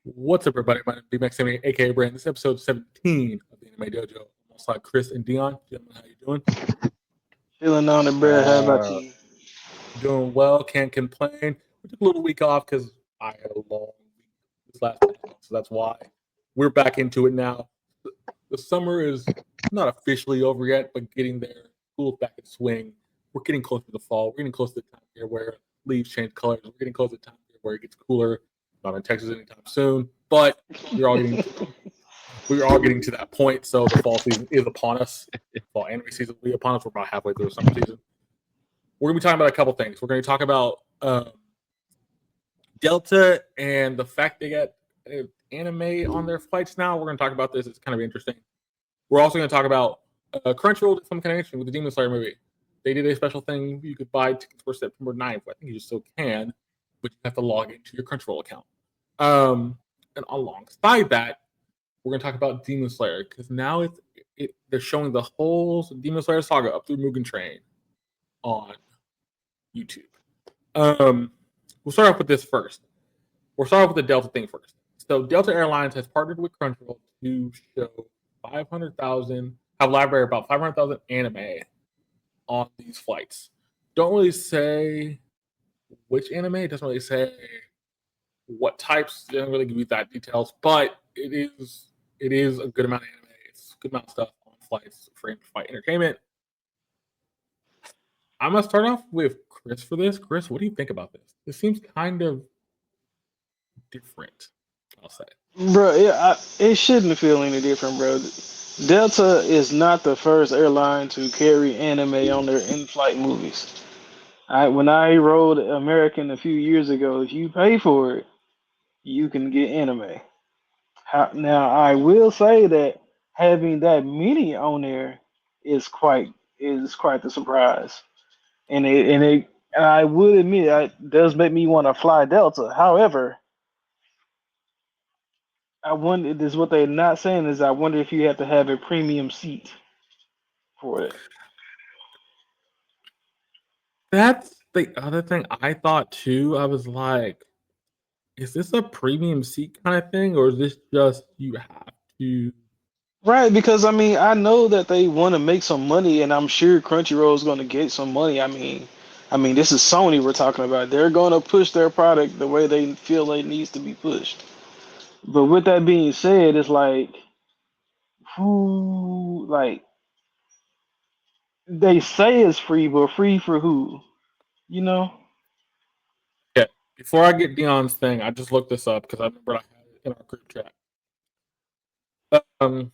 What's up, everybody? My name is BMX aka Brand. This is episode 17 of the Anime Dojo. Alongside Chris and Deon. Gentlemen, how you doing? Feeling on the bread. How about Uh, you? Doing well. Can't complain. We took a little week off because I had a long week this last past month, so that's why we're back into it now. The summer is not officially over yet, but getting there. School's back in swing. We're getting close to the fall. We're getting close to the time of year where leaves change colors. We're getting close to the time of year where it gets cooler. Not in Texas anytime soon, but we're all getting to that point. So the fall season is upon us. Fall anime season will be upon us. We're about halfway through the summer season. We're gonna be talking about a couple things. We're gonna talk about Delta and the fact they got anime on their flights now. We're gonna talk about this. It's kind of interesting. We're also gonna talk about Crunchyroll did some kind of interesting with the Demon Slayer movie. They did a special thing. You could buy tickets for September 9th. I think you still can, but you have to log into your Crunchyroll account. And alongside that, we're going to talk about Demon Slayer because now they're showing the whole Demon Slayer saga up through Mugen Train on YouTube. We'll start off with this first. We'll start off with the Delta thing first. So Delta Airlines has partnered with Crunchyroll to show 500,000, have library about 500,000 anime on these flights. Don't really say which anime. It doesn't really say what types. They don't really give you that details, but it is a good amount of anime. It's a good amount of stuff on flights for in-flight entertainment. I'm gonna start off with Chris for this. Chris, what do you think about this? This seems kind of different. I'll say. Bro, it shouldn't feel any different, bro. Delta is not the first airline to carry anime on their in-flight movies. When I rode American a few years ago, if you pay for it, you can get anime. Now, I will say that having that many on there is quite the surprise, and I would admit it does make me want to fly Delta. However, I wonder. This what they're not saying is I wonder if you have to have a premium seat for it. That's the other thing I thought too. I was like, is this a premium seat kind of thing, or is this just you have to? Right, because I mean I know that they want to make some money, and I'm sure Crunchyroll is going to get some money. I mean this is Sony we're talking about. They're going to push their product the way they feel it needs to be pushed. But with that being said, it's like who like they say it's free, but free for who? You know? Yeah. Before I get Dion's thing, I just looked this up because I remember I had it in our group chat. Um,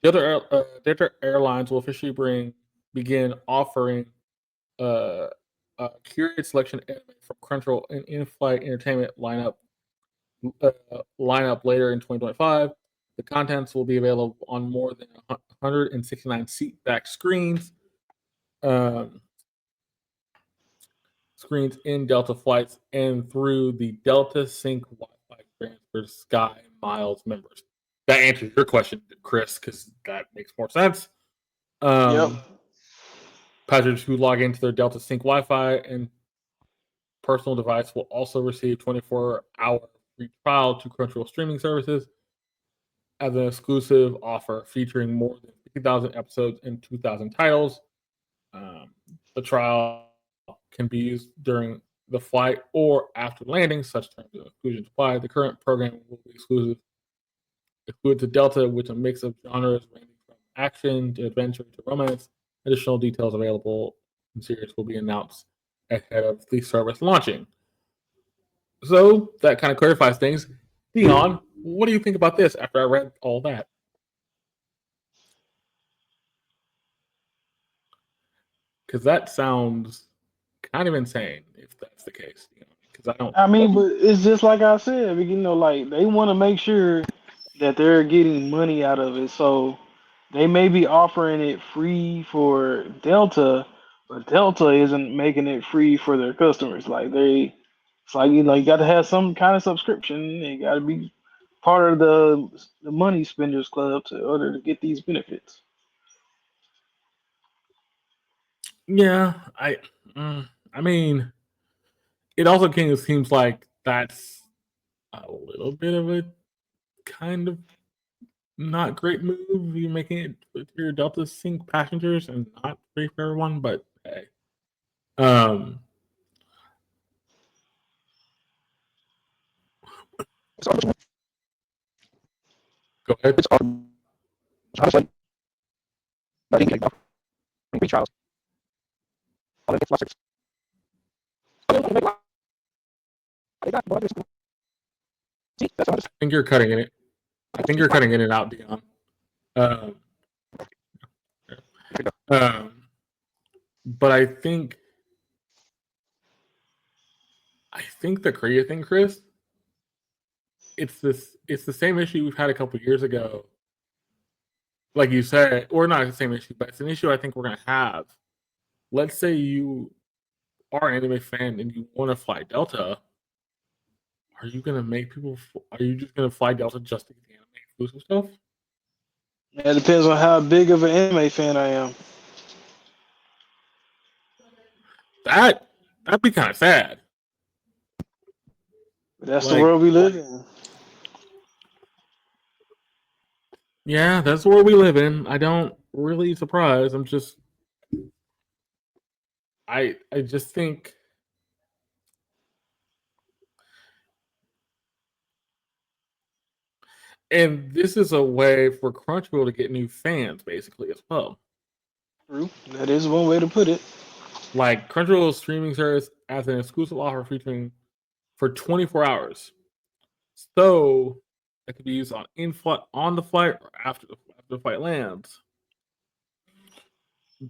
the other airlines will officially begin offering uh, a curated selection of anime from Crunchyroll and in-flight entertainment uh, lineup later in 2025. The contents will be available on more than 169 seat back um, screens in Delta flights and through the Delta Sync Wi-Fi transfer Sky Miles members. That answers your question, Chris, because that makes more sense. Yep. Um, Passengers who log into their Delta Sync Wi-Fi and personal device will also receive 24-hour free trial to Crunchyroll streaming services as an exclusive offer featuring more than 50,000 episodes and 2,000 titles. Um, the trial can be used during the flight or after landing. Such terms and exclusions apply. The current program will be exclusive to Delta, with a mix of genres ranging from action to adventure to romance. Additional details available in series will be announced ahead of the service launching. So that kind of clarifies things. Dion, what do you think about this after I read all that? Because that sounds kind of insane if that's the case. Because I don't. I mean, but it's just like I said, like they want to make sure that they're getting money out of it. So they may be offering it free for Delta, but Delta isn't making it free for their customers. It's like you got to have some kind of subscription. You got to be part of the money spenders club to order to get these benefits. Yeah, I mean, it also kind of seems like that's a little bit of a kind of not great move. You're making it with your Delta Sync passengers and not free for everyone, but hey. Go ahead. Honestly, I think free trials. I think you're cutting in it. I think you're cutting in and out, Deon. But I think the Korea thing, Chris, it's the same issue we've had a couple years ago. Like you said, or not the same issue, but it's an issue I think we're gonna have. Let's say you are an anime fan and you want to fly Delta. Are you gonna make people? Are you just gonna fly Delta just to get the anime exclusive stuff? It depends on how big of an anime fan I am. That'd be kind of sad. That's the Like, world we live in. yeah, that's where we live in. I don't really surprised. I'm just, I just think, and this is a way for Crunchyroll to get new fans, basically as well. True. That is one way to put it. Like Crunchyroll streaming service as an exclusive offer featuring for 24 hours, so that could be used on in flight, on the flight, or after the flight lands.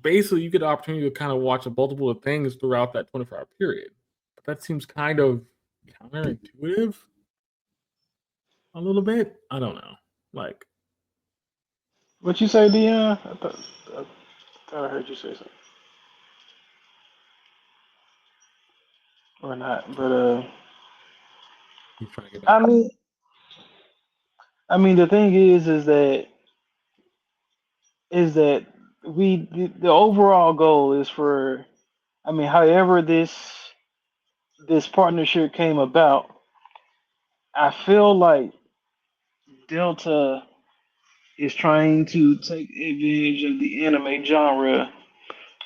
Basically, you get the opportunity to kind of watch multiple things throughout that 24-hour period. But that seems kind of counterintuitive a little bit. I don't know. Like, What you say, Deon? I thought I heard you say something. Or not. But he's trying to get back. I mean the thing is that the overall goal is for, I mean, however this partnership came about, I feel like Delta is trying to take advantage of the anime genre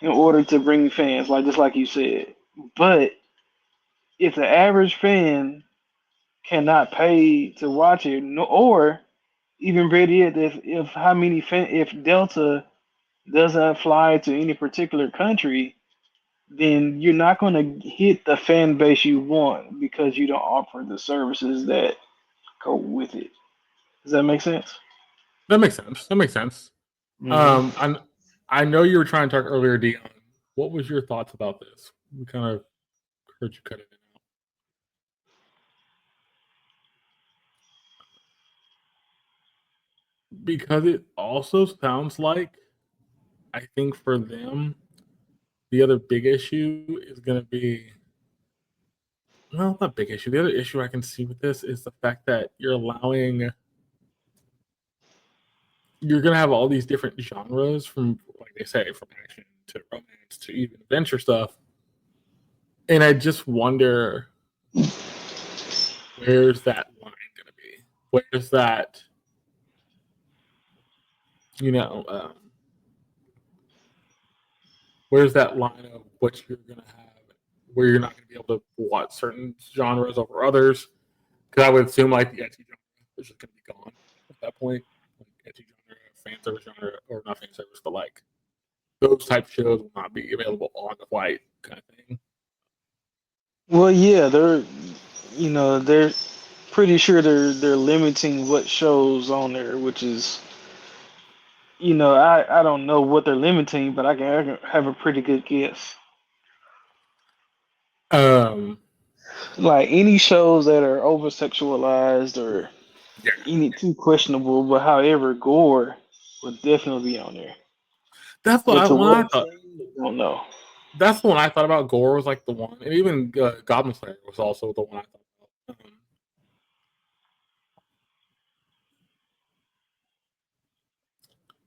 in order to bring fans, like just like you said. But if the average fan cannot pay to watch it, no, or even better yet, if how many if Delta doesn't fly to any particular country, then you're not going to hit the fan base you want because you don't offer the services that go with it. Does that make sense? That makes sense. That makes sense. Mm-hmm. I know you were trying to talk earlier, Dion. What was your thoughts about this? We kind of heard you cut it out. Because it also sounds like, I think for them, the other big issue is going to be, well, not big issue. The other issue I can see with this is the fact that you're allowing, you're going to have all these different genres from, like they say, from action to romance to even adventure stuff. And I just wonder, where's that line going to be? Where's that, you know, where's that line of what you're going to have, where you're not going to be able to watch certain genres over others? Because I would assume like the ecchi genre is just going to be gone at that point. Like ecchi genre, fan service genre, or not fan service, but like those type of shows will not be available on the flight, kind of thing. Well, yeah, they're pretty sure they're limiting what shows on there, which is, I don't know what they're limiting, but I can have a pretty good guess. Um, Like any shows that are over sexualized or yeah, any too questionable, but however, gore would definitely be on there. that's what But to when what I thought. extent, I don't know. That's the one I thought about. Gore was like the one, and even Goblin Slayer was also the one I thought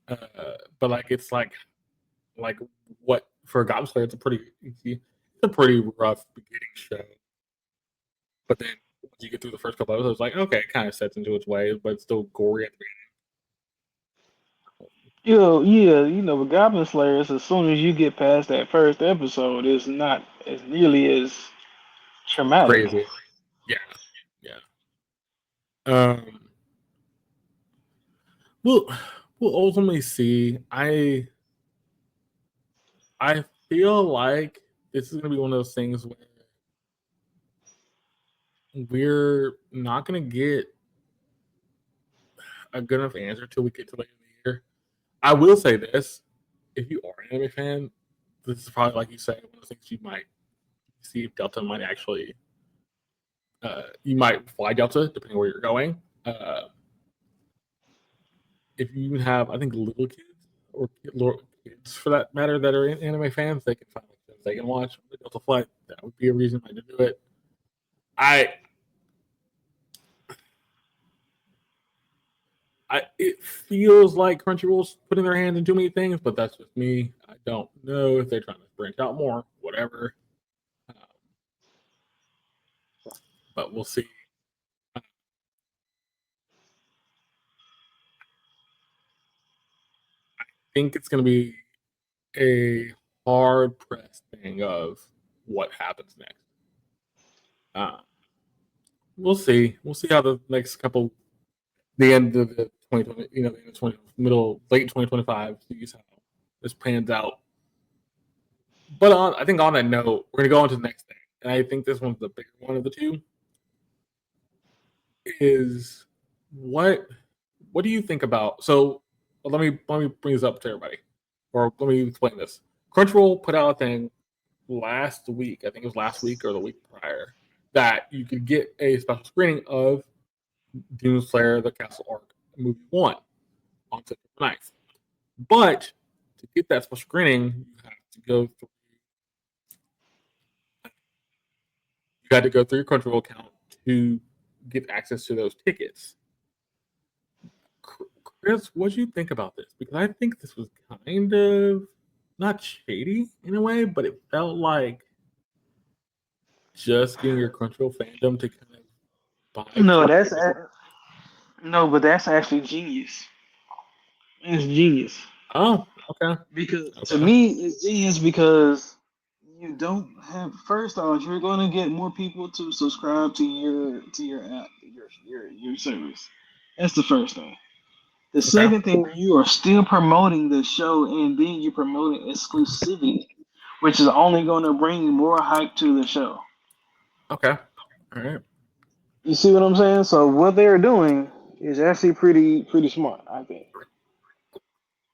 about. But like, it's like what for Goblin Slayer, it's a pretty rough beginning show. But then once you get through the first couple episodes, like okay, it kind of sets into its way, but it's still gory at the With Goblin Slayers, as soon as you get past that first episode, it's not as nearly as traumatic. crazy. Yeah, yeah. Um, we'll we'll ultimately see. I feel like this is gonna be one of those things where we're not gonna get a good enough answer till we get to later in the year. I will say this: if you are an anime fan, this is probably like you say one of the things you might see if Delta might actually you might fly Delta depending where you're going. If you even have, I think, little kids or kids for that matter that are anime fans, they can find things they can watch on the Delta flight. That would be a reason why to do it. It feels like Crunchyroll's putting their hands in too many things, but that's just me. I don't know if they're trying to branch out more, whatever. But we'll see. I think it's going to be a hard pressed thing of what happens next. We'll see. We'll see how the next couple, the end of the 2020, the end of late 2025, see how this pans out. But I think on that note, we're going to go on to the next thing. And I think this one's the bigger one of the two. Is what do you think about? So let me bring this up to everybody, or let me explain this. Crunchyroll put out a thing last week. I think it was last week or the week prior that you could get a special screening of Demon Slayer: The Castle Arc Movie 1 on September 9th. But to get that special screening, you have to go through. You had to go through your Crunchyroll account to get access to those tickets. Chris, what do you think about this? Because I think this was kind of not shady in a way, but it felt like just getting your Crunchyroll fandom to kind of buy. No, but that's actually genius. It's genius Oh, okay. because to Okay. me, it's genius because you don't have. First off, you're going to get more people to subscribe to your app, your service. That's the first thing. The Okay. second thing, you are still promoting the show, and then you're promoting exclusivity, which is only going to bring more hype to the show. Okay. All right. You see what I'm saying? So what they're doing is actually pretty smart, I think.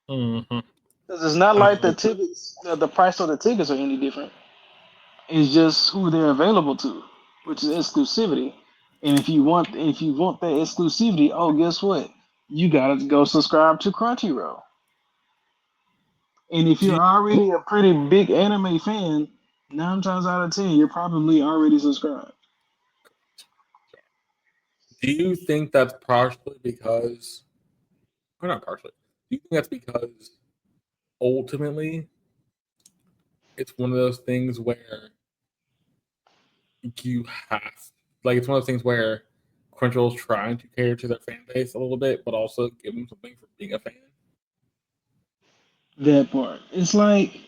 Mm-hmm. Because it's not like the Um, tickets, the price of the tickets are any different. It's just who they're available to, which is exclusivity. And if you want that exclusivity, oh, guess what? You gotta go subscribe to Crunchyroll. And if do you're you, already a pretty big anime fan, 9 times out of 10, you're probably already subscribed. do you think that's partially because, or not partially? Do you think that's because ultimately it's one of those things where you have, like, it's one of those things where Crunchyroll's trying to cater to their fan base a little bit, but also give them something for being a fan? That part. It's like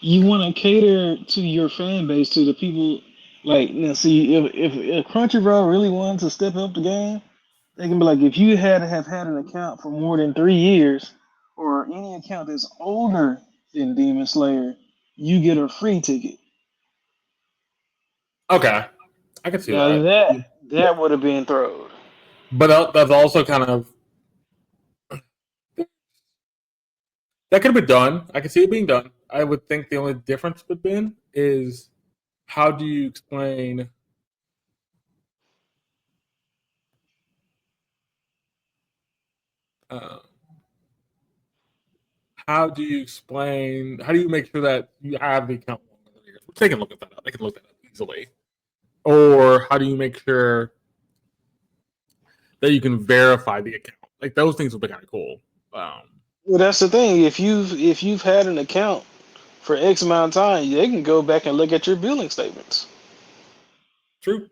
you want to cater to your fan base, to the people. Like now, see if Crunchyroll really wanted to step up the game, they can be like, if you had to have had an account for more than 3 years, or any account that's older than Demon Slayer, you get a free ticket. Okay, I can see Now that. that would have been thrown. But that's also kind of that could have been done. I can see it being done. I would think the only difference would have been is how do you explain uh, how do you make sure that you have the account longer than years? Which they can look at that up. They can look that up easily. Or how do you make sure that you can verify the account? Like those things would be kind of cool. Um, Well, that's the thing. If you've had an account for X amount of time, they can go back and look at your billing statements. True.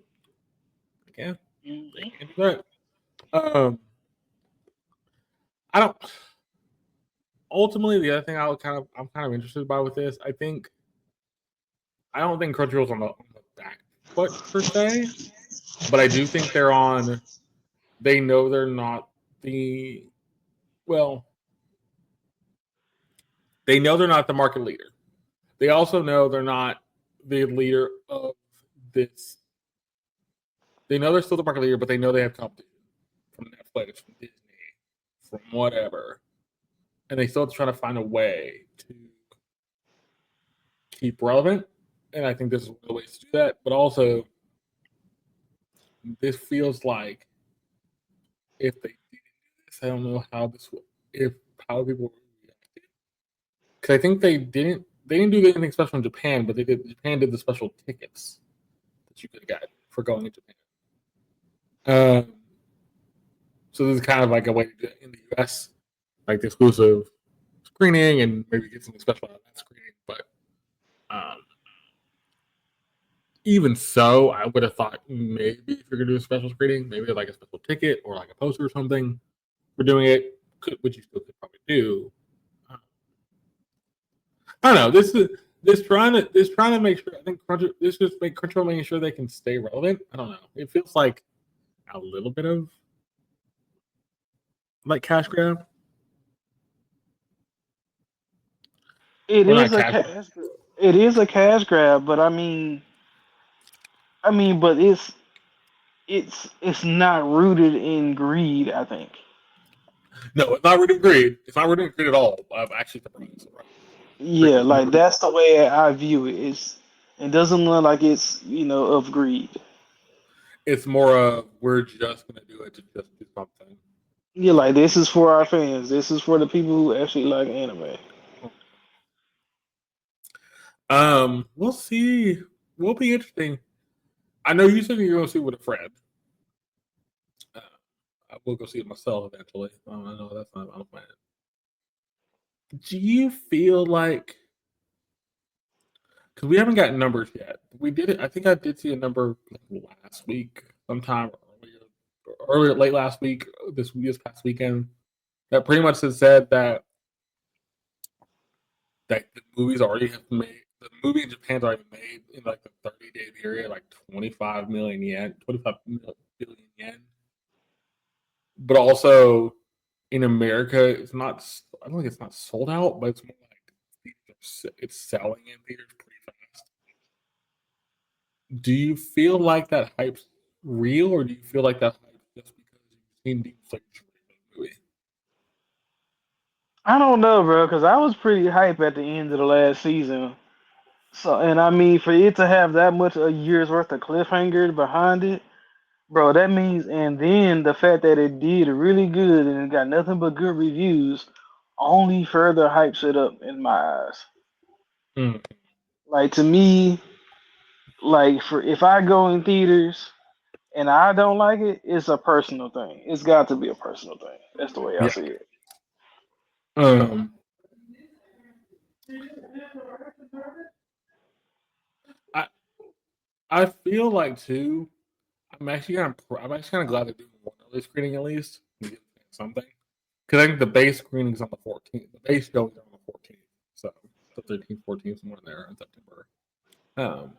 yeah, Mhm. they can do that. I don't. Ultimately, the other thing I'm kind of interested by with this, I don't think Crunchyroll's on the back foot per se, but I do think they're on. They know they're not the well. They know they're not the market leader. They also know they're not the leader of this. They know they're still the market leader, but they know they have competition from Netflix, from Disney, from whatever, and they still trying to find a way to keep relevant. And I think this is one of the ways to do that. But also, this feels like if they didn't do this, I don't know how this will, if how people will react. Because I think they didn't do anything special in Japan, but Japan did the special tickets that you could have got for going to Japan. So this is kind of like a way to do it in the US, like the exclusive screening and maybe get something special out of that screening. But um, even so, I would have thought maybe if you're gonna do a special screening, maybe like a special ticket or like a poster or something for doing it, which you still could probably do. I don't know. This trying to make sure. I think this just make Crunchyroll making sure they can stay relevant. I don't know. It feels like a little bit of like cash grab. It Well, is not a cash. cash. It is a cash grab, but but it's not rooted in greed. I think. No, it's not rooted greed. It's not rooted greed at all. I'm actually surprised. Yeah, like that's the way I view it. It doesn't look like it's of greed. It's more of we're just gonna do it to just do something. Yeah, like this is for our fans. This is for the people who actually like anime. We'll see. Will be interesting. I know you said you're going to see it with a friend. Uh, I will go see it myself eventually. I know that's not my plan. Do you feel like because we haven't gotten numbers yet? We did it. I think I did see a number last week, sometime late last week, this past weekend. That pretty much has said that the movies already have made. The movie in Japan's already made in like the 30-day period, like 25 million yen, 25 billion yen. But also in America, it's not. I don't think it's not sold out, but it's more like it's selling in theaters pretty fast. Do you feel like that hype's real, or do you feel like that hype just because you've seen Demon Slayer movie? I don't know, bro, because I was pretty hype at the end of the last season. So, and I mean, for it to have that much a year's worth of cliffhanger behind it, bro, that means, and then the fact that it did really good and it got nothing but good reviews, only further hypes it up in my eyes. Mm. Like to me, like for if I go in theaters and I don't like it, it's a personal thing. It's got to be a personal thing. That's the way I Yeah. see it. Um. I I feel like too. I'm actually kind of glad they're doing one early screening at least. Something because I think the base screening is on the 14th. The base showings are on the 14th, so the 13th, 14th, somewhere in there in September. Um,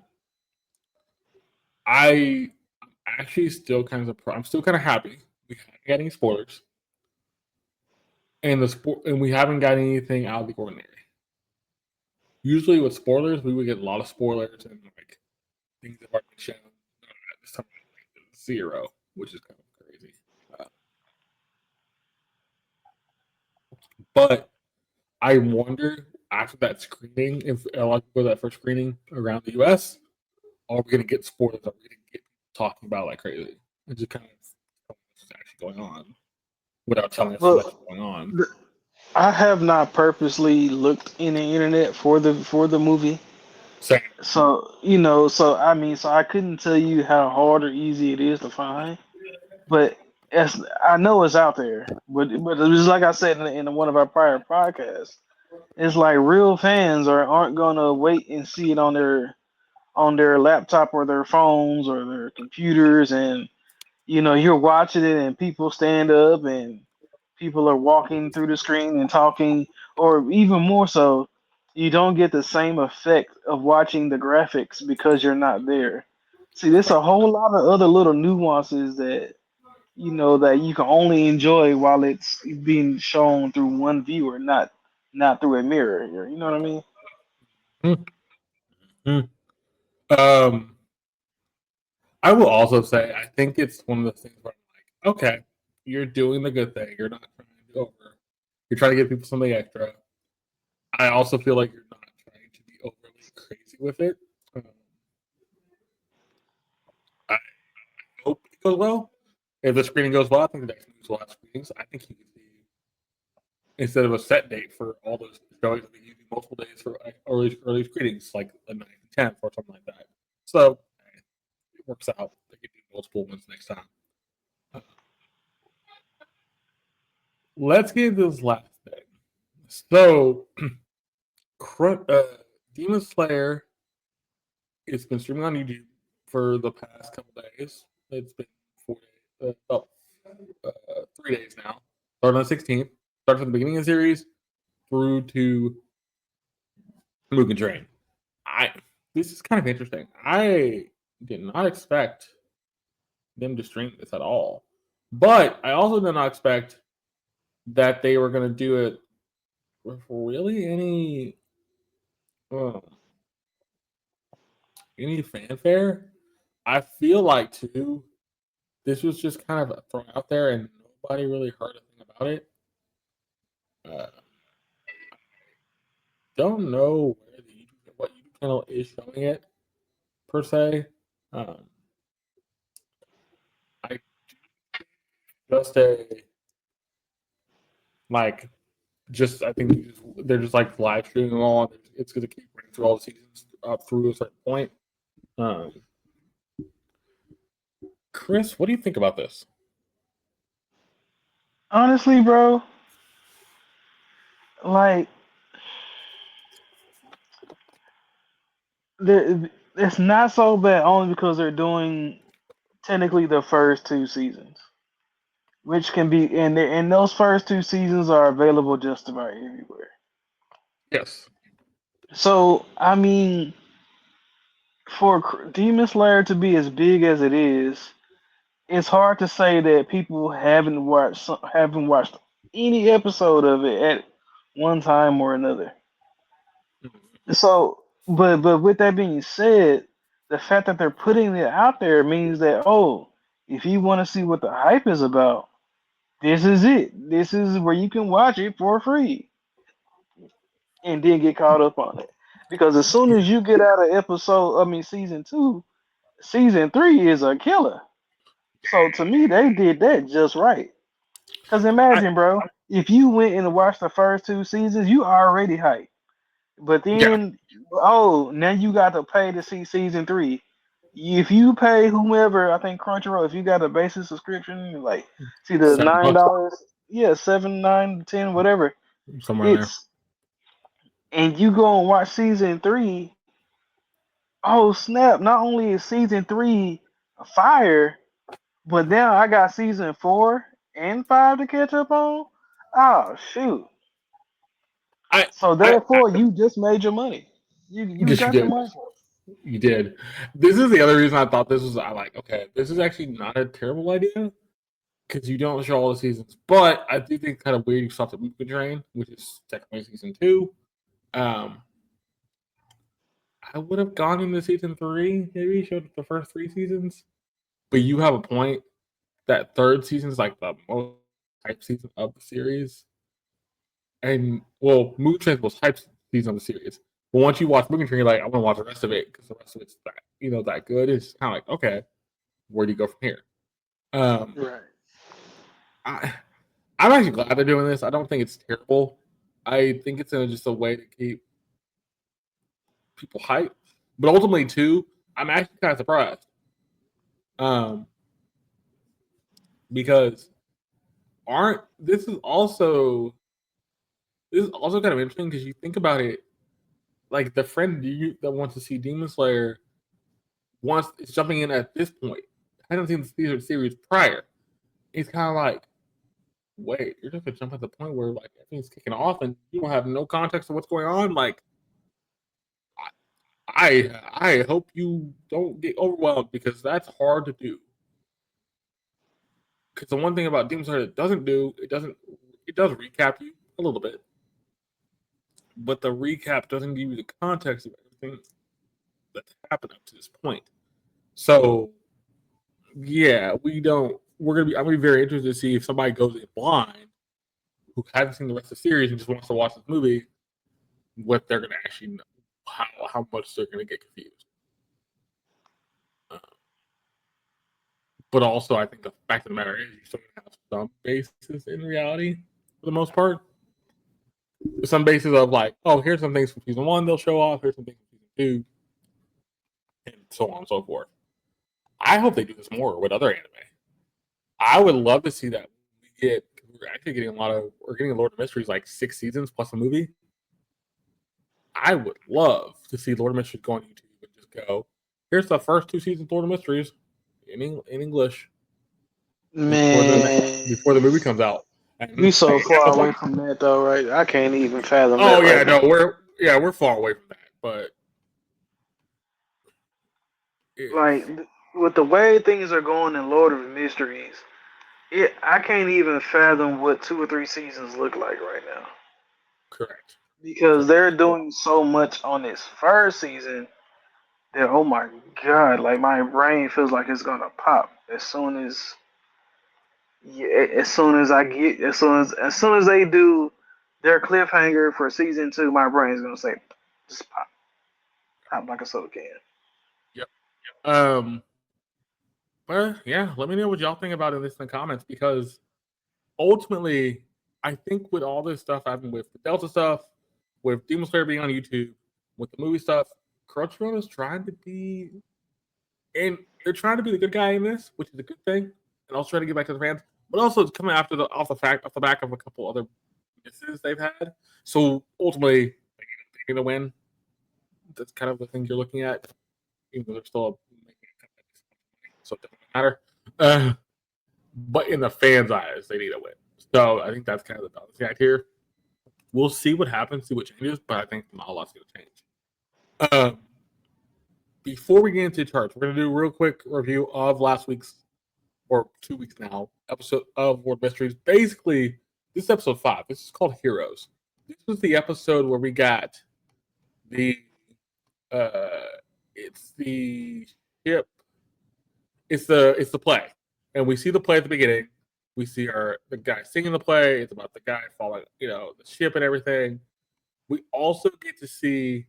I'm actually still kind of surprised. I'm still kind of happy we haven't got any spoilers, and we haven't got anything out of the ordinary. Usually with spoilers, we would get a lot of spoilers and like things that have already been shown. This time, zero, which is kind of crazy. Uh, but I wonder after that screening, if a lot of people go to that first screening around the US, are we going to get spoilers? Are we going to get talking about like crazy? And just kind of what's actually going on without telling us what's Well, actually going on. I have not purposely looked in the internet for the movie. Same. So, so I couldn't tell you how hard or easy it is to find, but I know it's out there. But it was like I said in one of our prior podcasts, it's like real fans aren't gonna wait and see it on their laptop or their phones or their computers and you're watching it and people stand up and people are walking through the screen and talking, or even more so, you don't get the same effect of watching the graphics because you're not there. See, there's a whole lot of other little nuances that that you can only enjoy while it's being shown through one viewer, not through a mirror. You know what I mean? Mm-hmm. I will also say I think it's one of those things where I'm like, okay, you're doing the good thing. You're not trying to go over. You're trying to give people something extra. I also feel like you're not trying to be overly crazy with it. I hope it goes well. If the screening goes well, I think the next movie will have screenings. I think you could see instead of a set date for all those showings, I think you do multiple days for early screenings, like the 9th and 10th or something like that. So it works out. They could do multiple ones next time. Uh, let's get into this last thing. So, Demon Slayer, it's been streaming on YouTube for the past couple days. It's been 4 days, 3 days now. Started on the 16th. Started from the beginning of the series through to Mugen Train. This is kind of interesting. I did not expect them to stream this at all, but I also did not expect that they were going to do it with really um, any fanfare. I feel like too, this was just kind of thrown out there and nobody really heard a thing about it. Uh, don't know what YouTube channel is showing it per se. Um, I just a like just I think they're just like live streaming them all. It's going to keep running through all the seasons up through a certain point. Um, Chris, what do you think about this? Honestly, bro, like it's not so bad only because they're doing technically the first two seasons, which can be and those first two seasons are available just about everywhere. Yes. So I mean, for Demon Slayer to be as big as it is, it's hard to say that people haven't watched any episode of it at one time or another. So, but with that being said, the fact that they're putting it out there means that if you want to see what the hype is about, this is it. This is where you can watch it for free and then get caught up on it. Because as soon as you get out of season two, season three is a killer. So to me, they did that just right. Cause I imagine, bro, if you went and watched the first two seasons, you already hyped. But yeah then, now you got to pay to see season three. If you pay whomever, I think Crunchyroll, if you got a basic subscription, like see the $7 $9, yeah, 7, 9, 10, whatever. somewhere in there. It's and you go and watch season three. Oh snap! Not only is season three fire, but now I got season 4 and 5 to catch up on. Oh shoot! I So I therefore, you just made your money. You Yes, you got your did. money for You did. This is the other reason I thought this was. I like. Okay, this is actually not a terrible idea because you don't show all the seasons. But I do think it's kind of weird you stopped at Mugen Train, which is technically season 2. Um, I would have gone into season 3. Maybe showed the first 3 seasons. But you have a point. That third season is like the most hype season of the series. And well, Mugen Train was hype season of the series. But once you watch Mugen Train, you're like, I want to watch the rest of it because the rest of it's that good. It's kind of like, okay, where do you go from here? Um, it. Right. I, I'm actually glad they're doing this. I don't think it's terrible. I think it's just a way to keep people hyped. But ultimately, too, I'm actually kind of surprised. Um, because aren't this is also kind of interesting because you think about it, like the friend you that wants to see Demon Slayer wants is jumping in at this point. hasn't seen the series prior. He's kind of like, wait, you're just gonna jump at the point where like everything's kicking off and you don't have no context of what's going on. Like, I hope you don't get overwhelmed because that's hard to do. Because the one thing about Demon Slayer it does recap you a little bit, but the recap doesn't give you the context of everything that's happened up to this point. So yeah, I'm gonna be very interested to see if somebody goes in blind who hasn't seen the rest of the series and just wants to watch this movie, what they're gonna actually know, how much they're gonna get confused. But also, I think the fact of the matter is, you still have some basis in reality for the most part. Some basis of like, oh, here's some things from season 1 they'll show off. Here's some things from season 2, and so on and so forth. I hope they do this more with other anime. I would love to see that. We're actually getting we're getting Lord of Mysteries like 6 seasons plus a movie. I would love to see Lord of Mysteries go on YouTube and just go, here's the first 2 seasons of Lord of Mysteries in English Man, before the movie comes out. And you so hey, far away from that though, right? I can't even fathom oh that yeah, right now. no, we're far away from that, but Like with the way things are going in Lord of Mysteries, I can't even fathom what 2 or 3 seasons look like right now. correct. Because they're doing so much on this first season that oh my god, like my brain feels like it's gonna pop as soon as I get as soon as they do their cliffhanger for season 2, my brain's gonna say just pop like a soda can. Yep. But yeah, let me know what y'all think about this in the comments because ultimately, I think with all this stuff happening with the Delta stuff, with Demon Slayer being on YouTube, with the movie stuff, Crunchyroll is trying to be, and they're trying to be the good guy in this, which is a good thing, and also trying to get back to the fans. But also, it's coming off the back of a couple other misses they've had. So ultimately, they're gonna win. That's kind of the thing you're looking at, even though they're still making a comeback, so it doesn't matter. But in the fans' eyes, they need a win. So I think that's kind of the balancing act here. We'll see what happens, see what changes, but I think not a lot's going to change. Before we get into charts, we're going to do a real quick review of last week's, or 2 weeks now, episode of World Mysteries. Basically, this is episode 5. This is called Heroes. This was the episode where we got the, it's the ship, it's the play. And we see the play at the beginning. We see the guy singing the play. It's about the guy falling, the ship and everything. We also get to see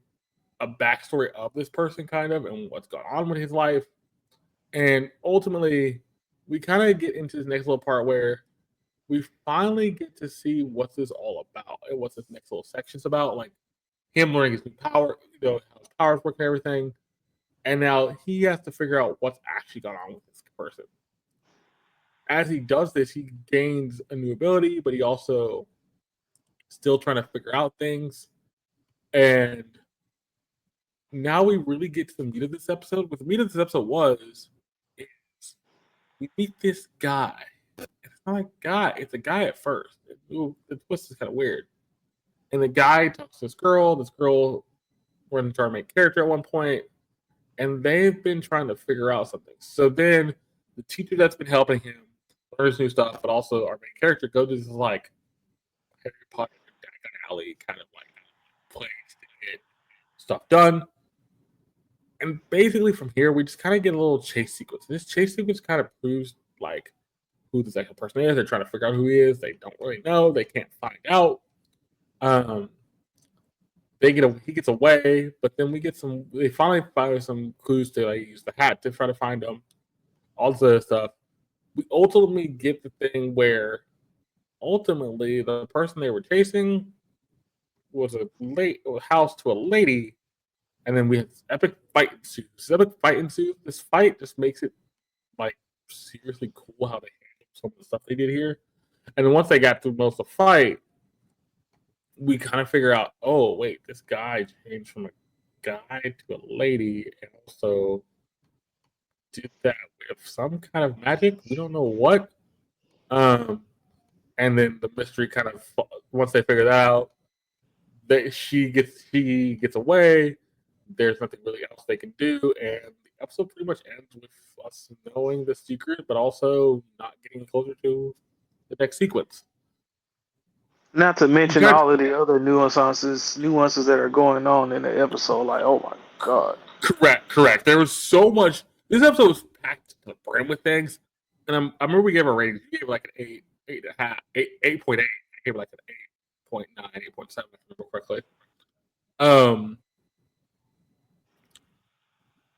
a backstory of this person, kind of, and what's going on with his life. And ultimately, we kind of get into this next little part where we finally get to see what's this all about and what's this next little section's about. Like him learning his new power, how his powers work and everything. And now he has to figure out what's actually going on with this person. As he does this, he gains a new ability, but he also still trying to figure out things. And now we really get to the meat of this episode. What the meat of this episode is we meet this guy. It's not a guy. It's a guy at first. The twist is kind of weird. And the guy talks to this girl. This girl, we're going to try to make character at one point. And they've been trying to figure out something. So then the teacher that's been helping him learns new stuff, but also our main character goes to this like Harry Potter alley kind of like place to get stuff done. And basically from here, we just kind of get a little chase sequence. This chase sequence kind of proves like who this actual person is. They're trying to figure out who he is. They don't really know. They can't find out. He gets away, but then they finally find some clues to like use the hat to try to find him. All this other stuff. We ultimately get the thing where ultimately the person they were chasing was a house to a lady, and then we had this epic fight ensues. This fight just makes it like seriously cool how they handled some of the stuff they did here. And then once they got through most of the fight, we kind of figure out, oh wait, this guy changed from a guy to a lady, and also did that with some kind of magic. We don't know what. And then the mystery kind of, once they figure that out, she gets away. There's nothing really else they can do, and the episode pretty much ends with us knowing the secret, but also not getting closer to the next sequence. Not to mention Got- all of the other nuances that are going on in the episode. Like, oh my god. Correct. There was so much. This episode was packed to the brim with things, and I remember we gave a rating. We gave it like an 8.5, 8.8. I gave it like an 8.9, 8.7, if I remember correctly.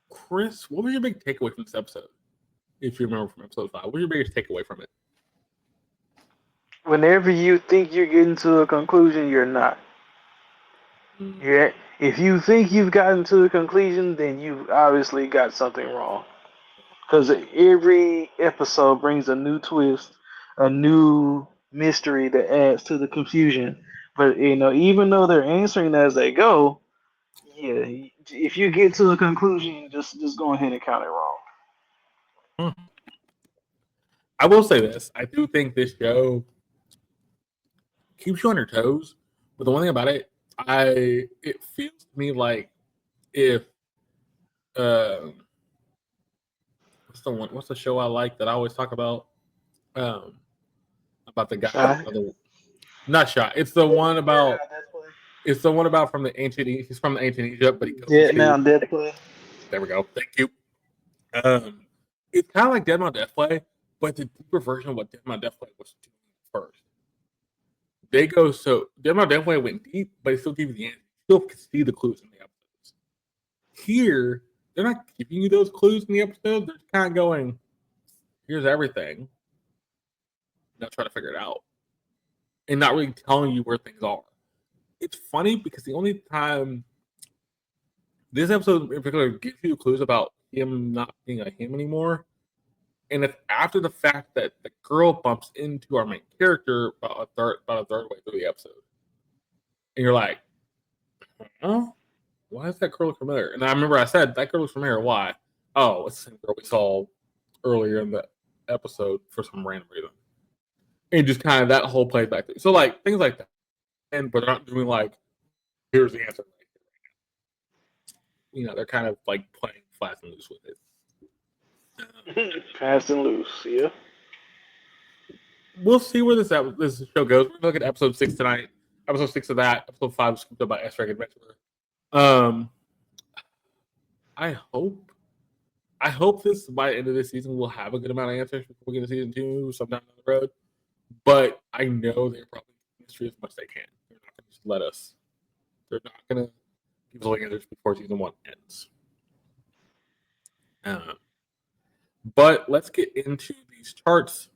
Chris, what was your big takeaway from this episode? If you remember from episode 5, what was your biggest takeaway from it? Whenever you think you're getting to a conclusion, you're not. Yeah. If you think you've gotten to a conclusion, then you've obviously got something wrong. Because every episode brings a new twist, a new mystery that adds to the confusion. But even though they're answering as they go, yeah, if you get to a conclusion, just go ahead and count it wrong. I will say this: I do think this show keeps you on your toes. But the one thing about it, it feels to me like if what's the show I like that I always talk about the guy not Shot. It's the one about from the ancient. He's from the ancient Egypt, but he goes Dead Play. There we go. Thank you. It's kind of like Dead Man Death Play, but the deeper version of what Dead Man Death Play was doing first. Dead Man Death Play went deep, but it still gave you the end. You still can see the clues in the episodes. Here, they're not giving you those clues in the episode. They're kind of going, here's everything. Now try to figure it out. And not really telling you where things are. It's funny because the only time this episode in particular gives you clues about him not being a him anymore, and it's after the fact that the girl bumps into our main character about a third way through the episode, and you're like, "Huh? Why is that girl look familiar?" And I remember I said that girl looks familiar. Why? Oh, it's the same girl we saw earlier in the episode for some random reason. And just kind of that whole plays back through. So like things like that, but they're not doing like, here's the answer. They're kind of like playing fast and loose with it. Fast and loose, yeah. We'll see where this show goes. We're gonna look at episode 6 tonight. Episode 6 of that. Episode 5 was scooped up by S Rank Adventurner. I hope this by the end of this season we'll have a good amount of answers before we get to season 2 sometime down the road. But I know they're probably mystery as much as they can. They're not gonna just let us. They're not gonna give us all the answers before season 1 ends. But let's get into these charts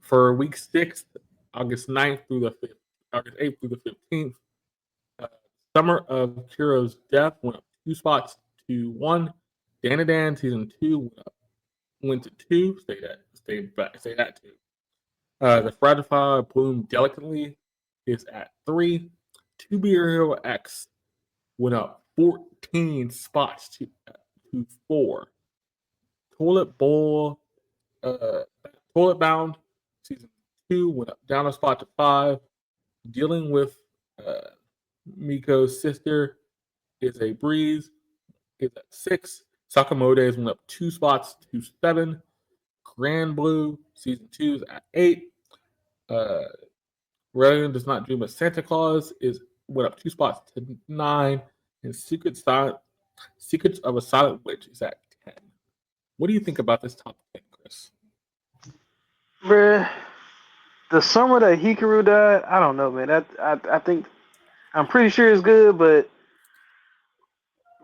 for week 6, August 8th through the 15th. Summer of Chirs' Death went up 2 spots to 1. Dan season 2 went to 2. Stayed at 2. The Fragile Bloom Delicately is at 3. To Be Your Hero X went up 14 spots to 4. Toilet Bound season 2 went down a spot to 5. Dealing with Miko's sister is a breeze is at 6. Sakamoto's went up 2 spots to 7. Grand Blue season 2 is at 8. Ryan Does Not Dream of Santa Claus went up 2 spots to 9. And Secrets of a Silent Witch is at 10. What do you think about this top 10, Chris? Bruh, the summer that Hikaru died, I don't know, man. I think I'm pretty sure it's good, but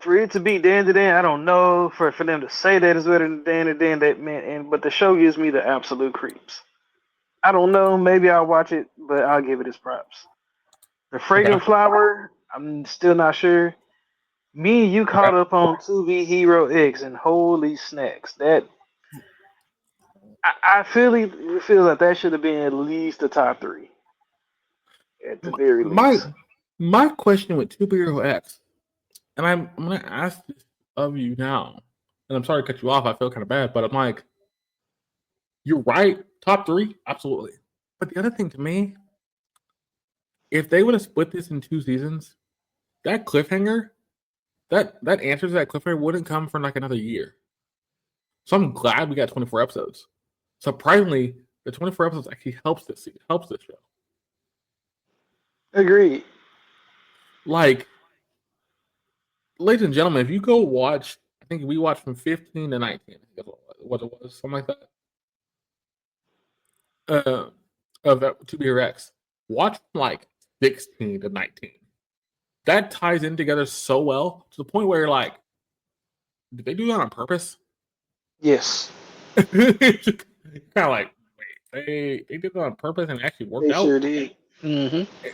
for it to be Dan to Dan, I don't know. For them to say that it's better than Dan to Dan, that man. But the show gives me the absolute creeps. I don't know. Maybe I'll watch it, but I'll give it its props. The Fragrant Flower, I'm still not sure. Me and you caught up on 2B Hero X, and holy snacks, that I feel like that should have been at least the top 3, at the very least. My question with 2B Hero X, and I'm going to ask this of you now, and I'm sorry to cut you off. I feel kind of bad, but I'm like, you're right. Top 3, absolutely. But the other thing to me, if they would have split this in 2 seasons, that cliffhanger, that answer to that cliffhanger wouldn't come for like another year. So I'm glad we got 24 episodes. Surprisingly, the 24 episodes actually helps this show. Agreed. Like, ladies and gentlemen, if you go watch, I think we watched from 15 to 19, what it was, something like that. Of that 2BRX, watch from like 16 to 19. That ties in together so well to the point where you're like, did they do that on purpose? Yes, It's kind of like, wait, they did that on purpose and it actually worked they out. sure did. Mm-hmm.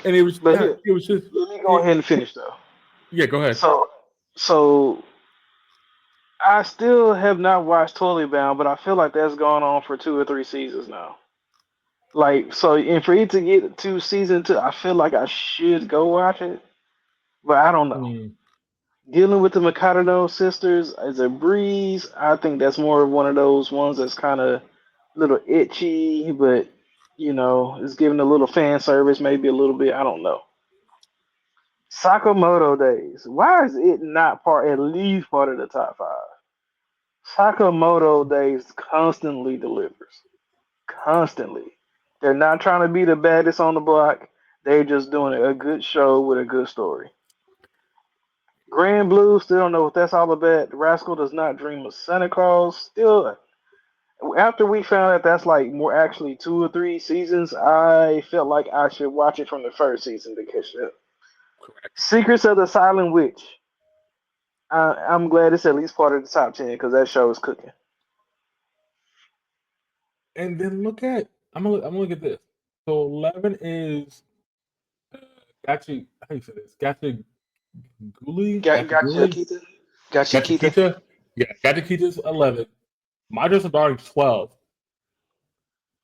And it was But kind of, here, it was just let me go ahead and finish though. yeah, go ahead. So I still have not watched Totally Bound, but I feel like that's gone on for 2 or 3 seasons now. Like so, and for it to get to season 2, I feel like I should go watch it, but I don't know. Mm. Dealing with the Mikado sisters is a breeze. I think that's more of one of those ones that's kind of a little itchy, but it's giving a little fan service, maybe a little bit. I don't know. Sakamoto Days. Why is it not at least part of the top 5? Sakamoto Days constantly delivers. Constantly. They're not trying to be the baddest on the block. They're just doing a good show with a good story. Grand Blue, still don't know what that's all about. Rascal Does Not Dream of Santa Claus. Still, after we found out that's like more actually 2 or 3 seasons, I felt like I should watch it from the first season to catch up. Correct. Secrets of the Silent Witch. I'm glad it's at least part of the top 10 because that show is cooking. And then I'm gonna look at this. So 11 is Gachi. How do you say this? Gotcha, Gachiguli, Kita. Gotcha, Kita. Gachikita. Yeah, Gachikita's 11. My Dress of Darling 12.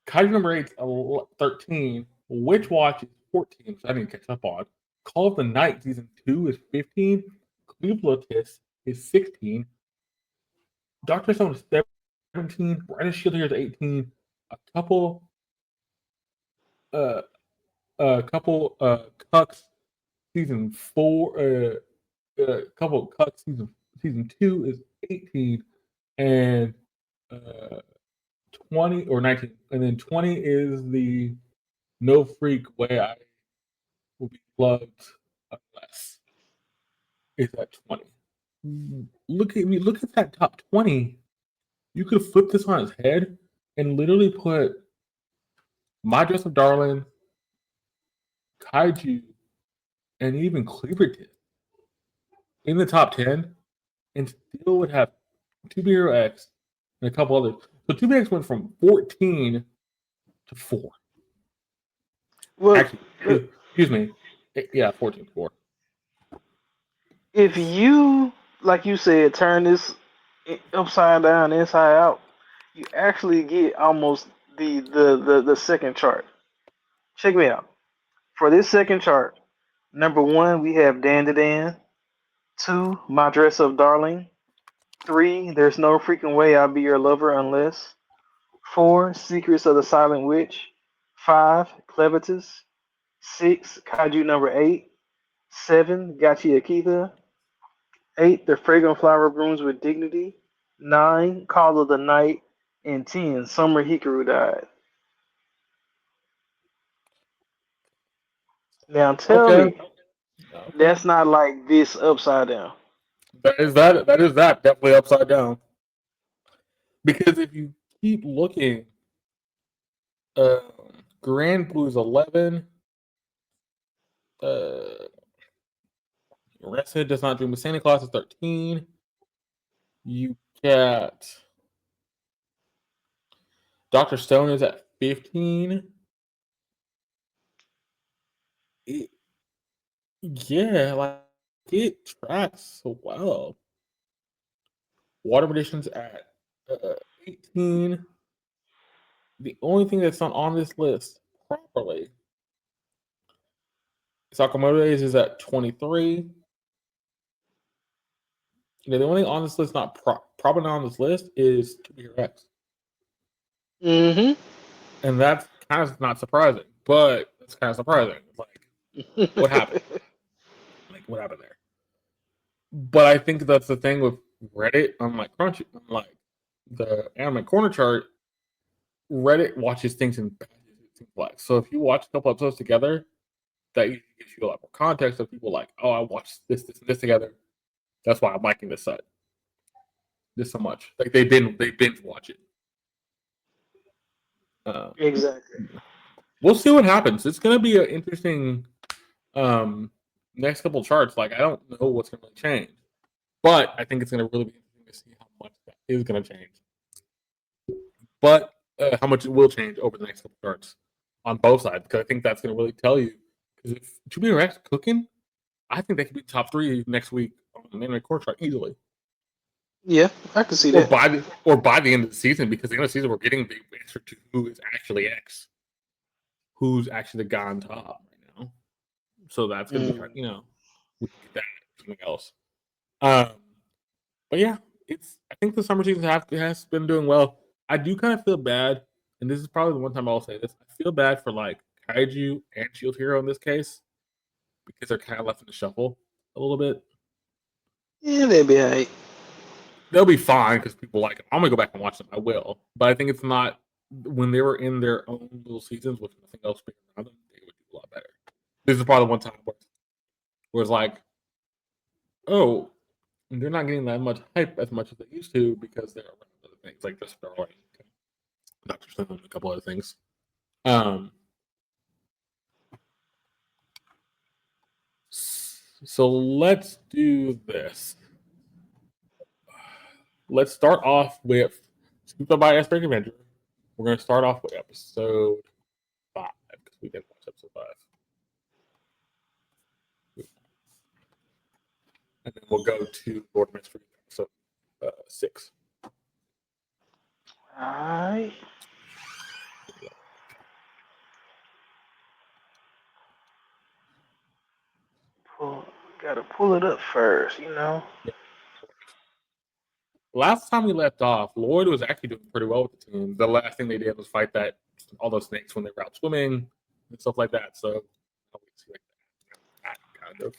Kaiju number 8 is 13. Witch Watch is 14, which I didn't catch up on. Call of the Night season 2 is 15. Clevelotis is 16. Doctor Stone is 17. Brightest Shield here is 18. A couple Cucks season 4 couple of Cucks season 2 is 18, and 20 or 19, and then 20 is the No Freak Way I Will Be Loved Unless is at 20. Look at that top 20. You could flip this on its head and literally put My Dress of Darling, Kaiju, and even Cleaverton in the top 10, and still would have 2BRX and a couple others. So 2BRX went from 14 to 4. Well, Actually, excuse me. Yeah, 14 to 4. if you, like you said, turn this upside down, inside out, you actually get almost the second chart. Check me out. For this second chart, number 1, we have Dan to Dan. 2, My Dress Up Darling. 3, There's No Freaking Way I'll Be Your Lover Unless. 4, Secrets of the Silent Witch. 5, Clevitus. 6, Kaiju number 8. 7, Gachi Akita. 8, The Fragrant Flower Blooms with Dignity. 9, Call of the Night. And 10, Summer Hikaru Died. Now tell Okay. me, that's not like this upside down. That is that. That is that. Definitely upside down. Because if you keep looking, uh, Grand Blue's 11. Rested Does Not Dream of Santa Claus is 13. You got Dr. Stone is at 15. Yeah, like it tracks so well. Water Edition's at 18. The only thing that's not on this list properly, Sakamoto Days is at 23. The only thing on this list not probably not on this list is To Be Your Ex. Mm-hmm. And that's kind of not surprising, but it's kind of surprising. Like, what happened? Like, what happened there? But I think that's the thing with Reddit, unlike Crunchy, unlike the Anime Corner chart, Reddit watches things in batches, it seems like. So if you watch a couple episodes together, that usually gives you a lot more context of people like, oh, I watched this, this, and this together. That's why I'm liking this set this so much. Like they binge watch it. Exactly. We'll see what happens. It's going to be an interesting next couple charts. Like I don't know what's going to change, but I think it's going to really be interesting to see how much that is going to change. But how much it will change over the next couple charts on both sides, because I think that's going to really tell you. Because if To Be Rex cooking, I think they could be top 3 next week on the Anime Core chart easily. Yeah, I can see Or that. by the end of the season, because the end of the season we're getting the answer to who is actually X, who's actually the guy on top right now. So that's gonna be we can get that something else. But yeah, I think the summer season has been doing well. I do kind of feel bad, and this is probably the one time I'll say this. I feel bad for like Kaiju and Shield Hero in this case because they're kind of left in the shuffle a little bit. Yeah, they'd be alright. They'll be fine because people like them. I'm gonna go back and watch them. I will, but I think it's not when they were in their own little seasons with nothing else being around them. They would do a lot better. This is probably the one time where it's like, oh, they're not getting that much hype as much as they used to because they're around other things like this Starlight, Doctor Stone, and a couple other things. So let's do this. Let's start off with Scooped Up by S Rank Adventurner. We're going to start off with episode 5 because we didn't watch episode 5. And then we'll go to Lord Mystery, episode 6. Alright. Gotta pull it up first, you know. Yeah. Last time we left off, Lloyd was actually doing pretty well with the team. The last thing they did was fight all those snakes when they were out swimming and stuff like that. So, like that kind of.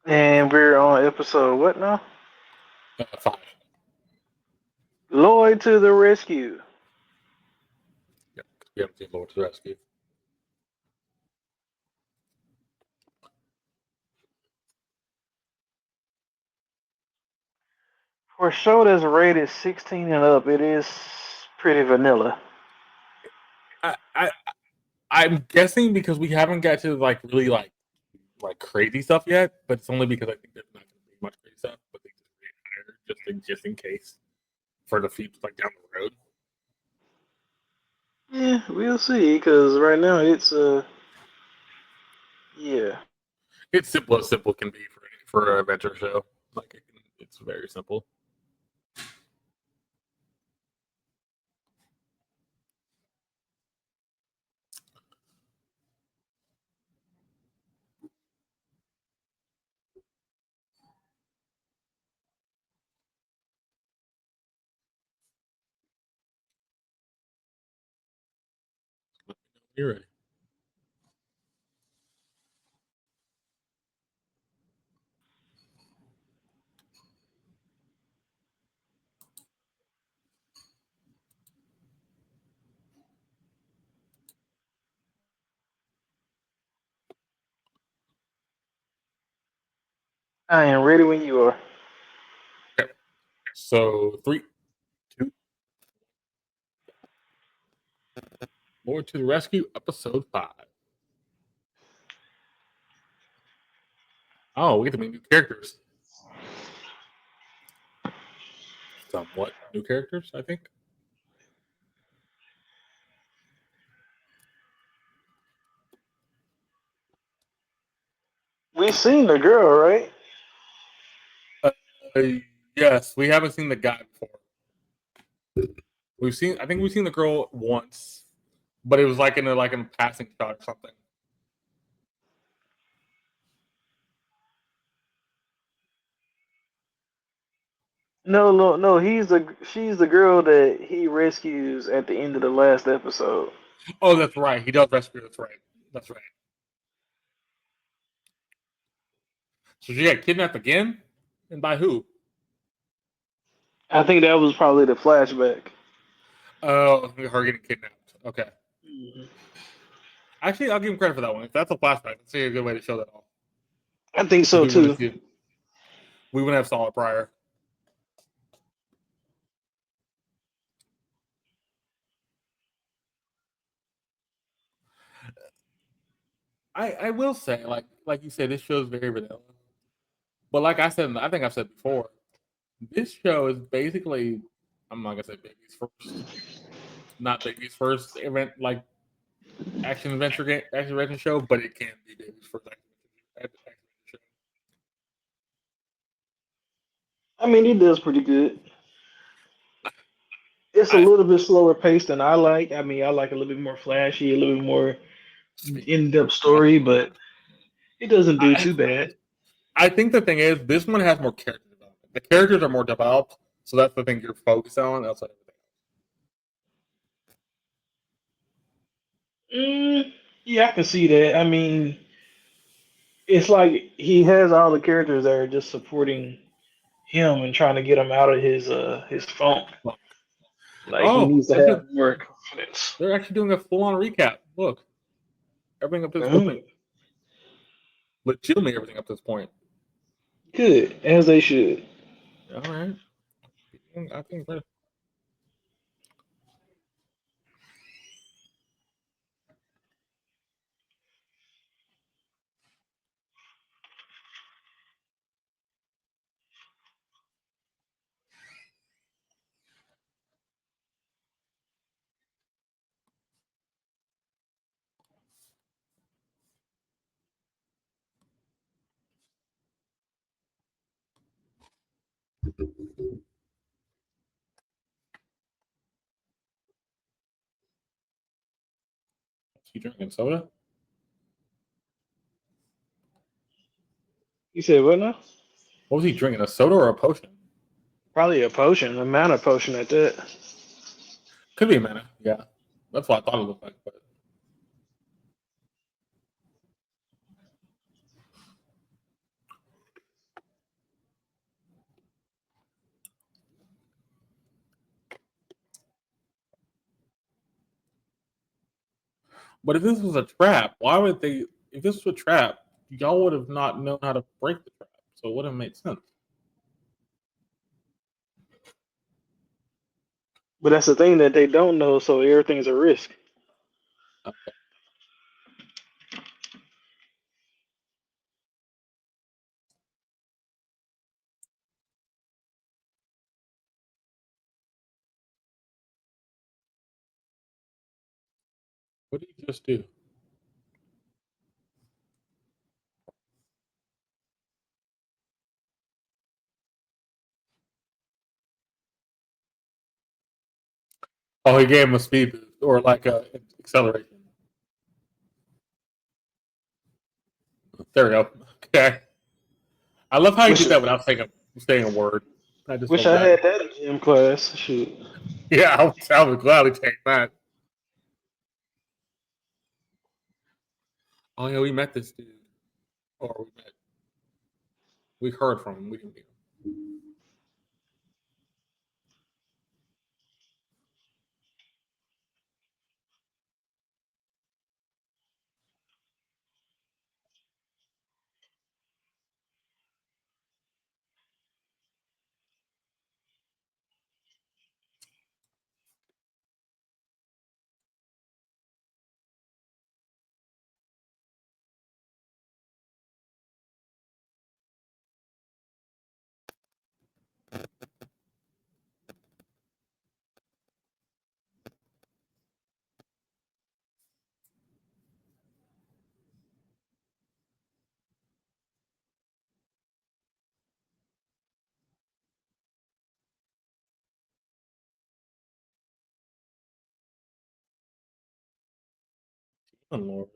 And we're on episode what now? 5. Lloyd to the rescue. Yeah, we haven't seen Lloyd to the rescue. For a show that's rated 16 and up, it is pretty vanilla. I'm guessing because we haven't got to like really like crazy stuff yet, but it's only because I think there's not going to be much crazy stuff, but they just made it higher just in case for the feeds like down the road. Yeah, we'll see. Because right now it's yeah. It's simple as simple can be for an adventure show. Like it's very simple. You're ready. I am ready when you are. Okay. So 3, 2, Lord to the Rescue, episode 5. Oh, we get to meet new characters. Somewhat new characters, I think. We've seen the girl, right? Uh, yes, we haven't seen the guy before. I think we've seen the girl once, but it was like in a passing shot or something. No. She's the girl that he rescues at the end of the last episode. Oh, that's right. He does rescue. That's right. That's right. So she got kidnapped again, and by who? I think that was probably the flashback. Oh, her getting kidnapped. Okay. Mhm. Actually, I'll give him credit for that one. If that's a flashback, that's a good way to show that off. I think Because so too. we wouldn't have saw it prior. I will say, like you said, this show is very vanilla. But like I said, I think I've said before, this show is basically, I'm not gonna say baby's first, not baby's first event like action adventure show, but it can be baby's first action adventure show. I mean, he does pretty good. It's a I little bit slower paced than I like. I mean, I like a little bit more flashy, a little bit more in depth story, but it doesn't do I too bad. I think the thing is this one has more character development. The characters are more developed, so that's the thing you're focused on outside of everything. Yeah, I can see that. I mean, it's like he has all the characters that are just supporting him and trying to get him out of his funk. Well, Like he oh, needs to have more confidence. they're actually doing a full-on recap. Look, everything up to this point, Mm, legitimately everything up to this point. good, as they should. All right, I think that's he drinking soda. You said what now? What was he drinking? A soda or a potion? Probably a potion, a mana potion at that. Could be a mana. Yeah, that's what I thought it looked like. But if this was a trap, why would they? If this was a trap, y'all would have not known how to break the trap, so it wouldn't make sense. But that's the thing that they don't know, so everything's a risk. Okay. What did you just do? Oh, he gave him a speed boost or like a acceleration. There we go. Okay. I love how you Wish did that without saying a word. I just wish love I that. had that in gym class. Shoot. Yeah, I would gladly take that. Oh yeah, we met this dude, or we heard from him. We didn't meet him. Oh, Lord.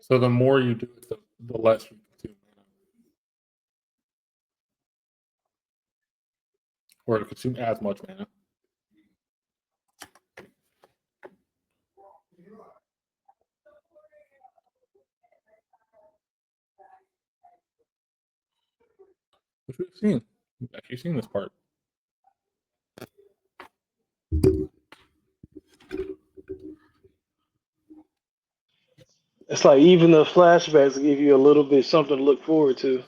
So the more you do it, the less you consume mana. Or to consume as much mana. Which we've seen. We've actually seen this part. It's like even the flashbacks give you a little bit something to look forward to.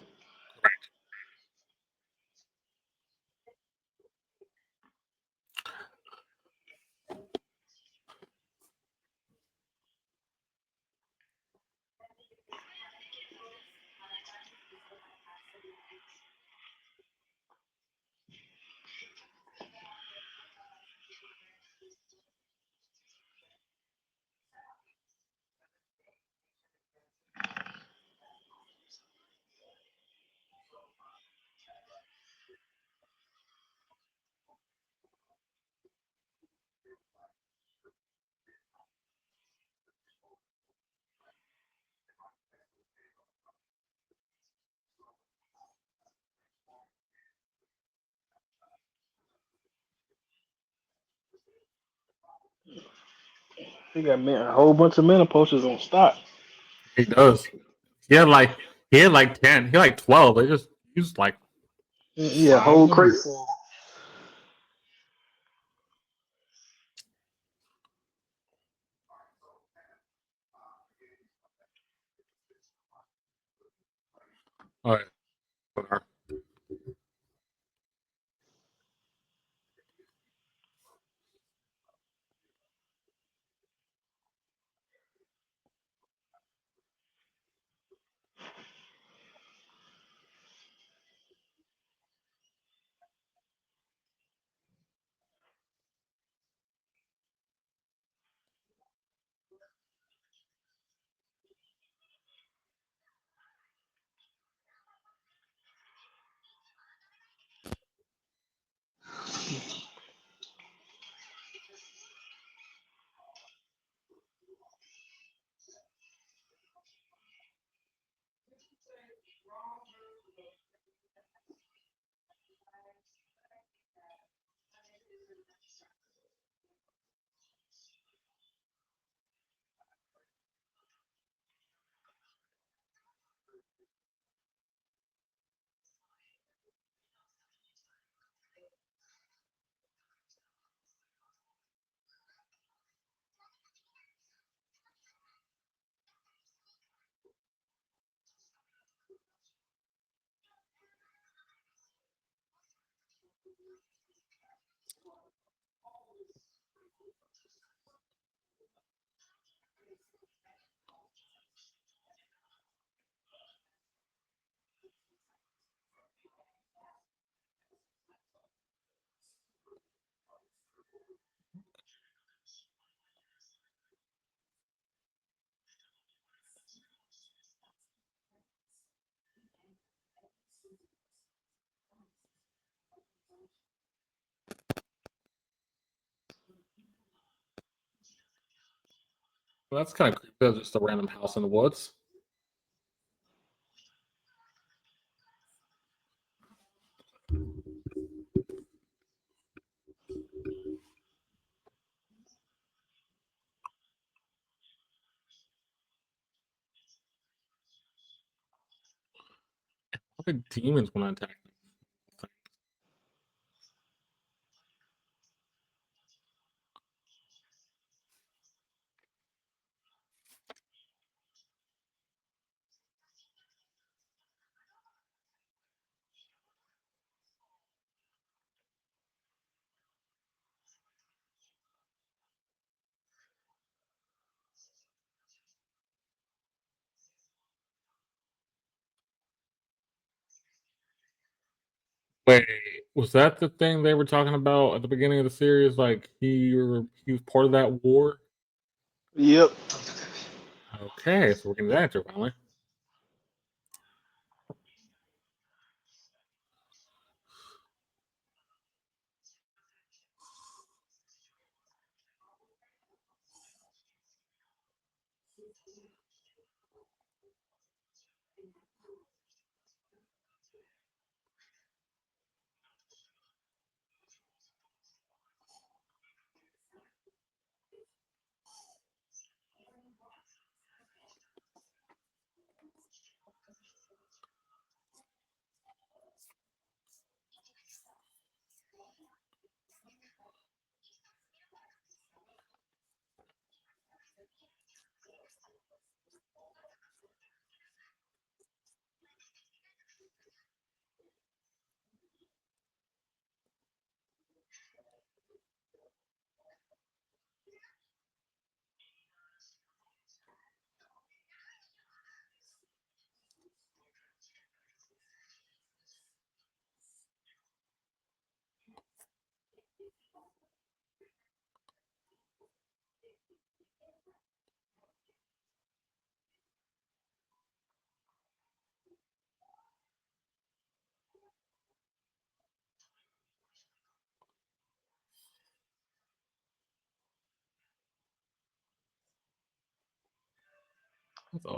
He got a whole bunch of mana potions on stock. He does. He had like 10. He had like 12. They just used like Yeah, 5 whole of them. crate full. All right. Well, that's kind of creepy. That's just a random house in the woods. I think demons want to attack them. Wait, was that the thing they were talking about at the beginning of the series? Like he was part of that war? Yep. Okay, so we're getting that answer finally.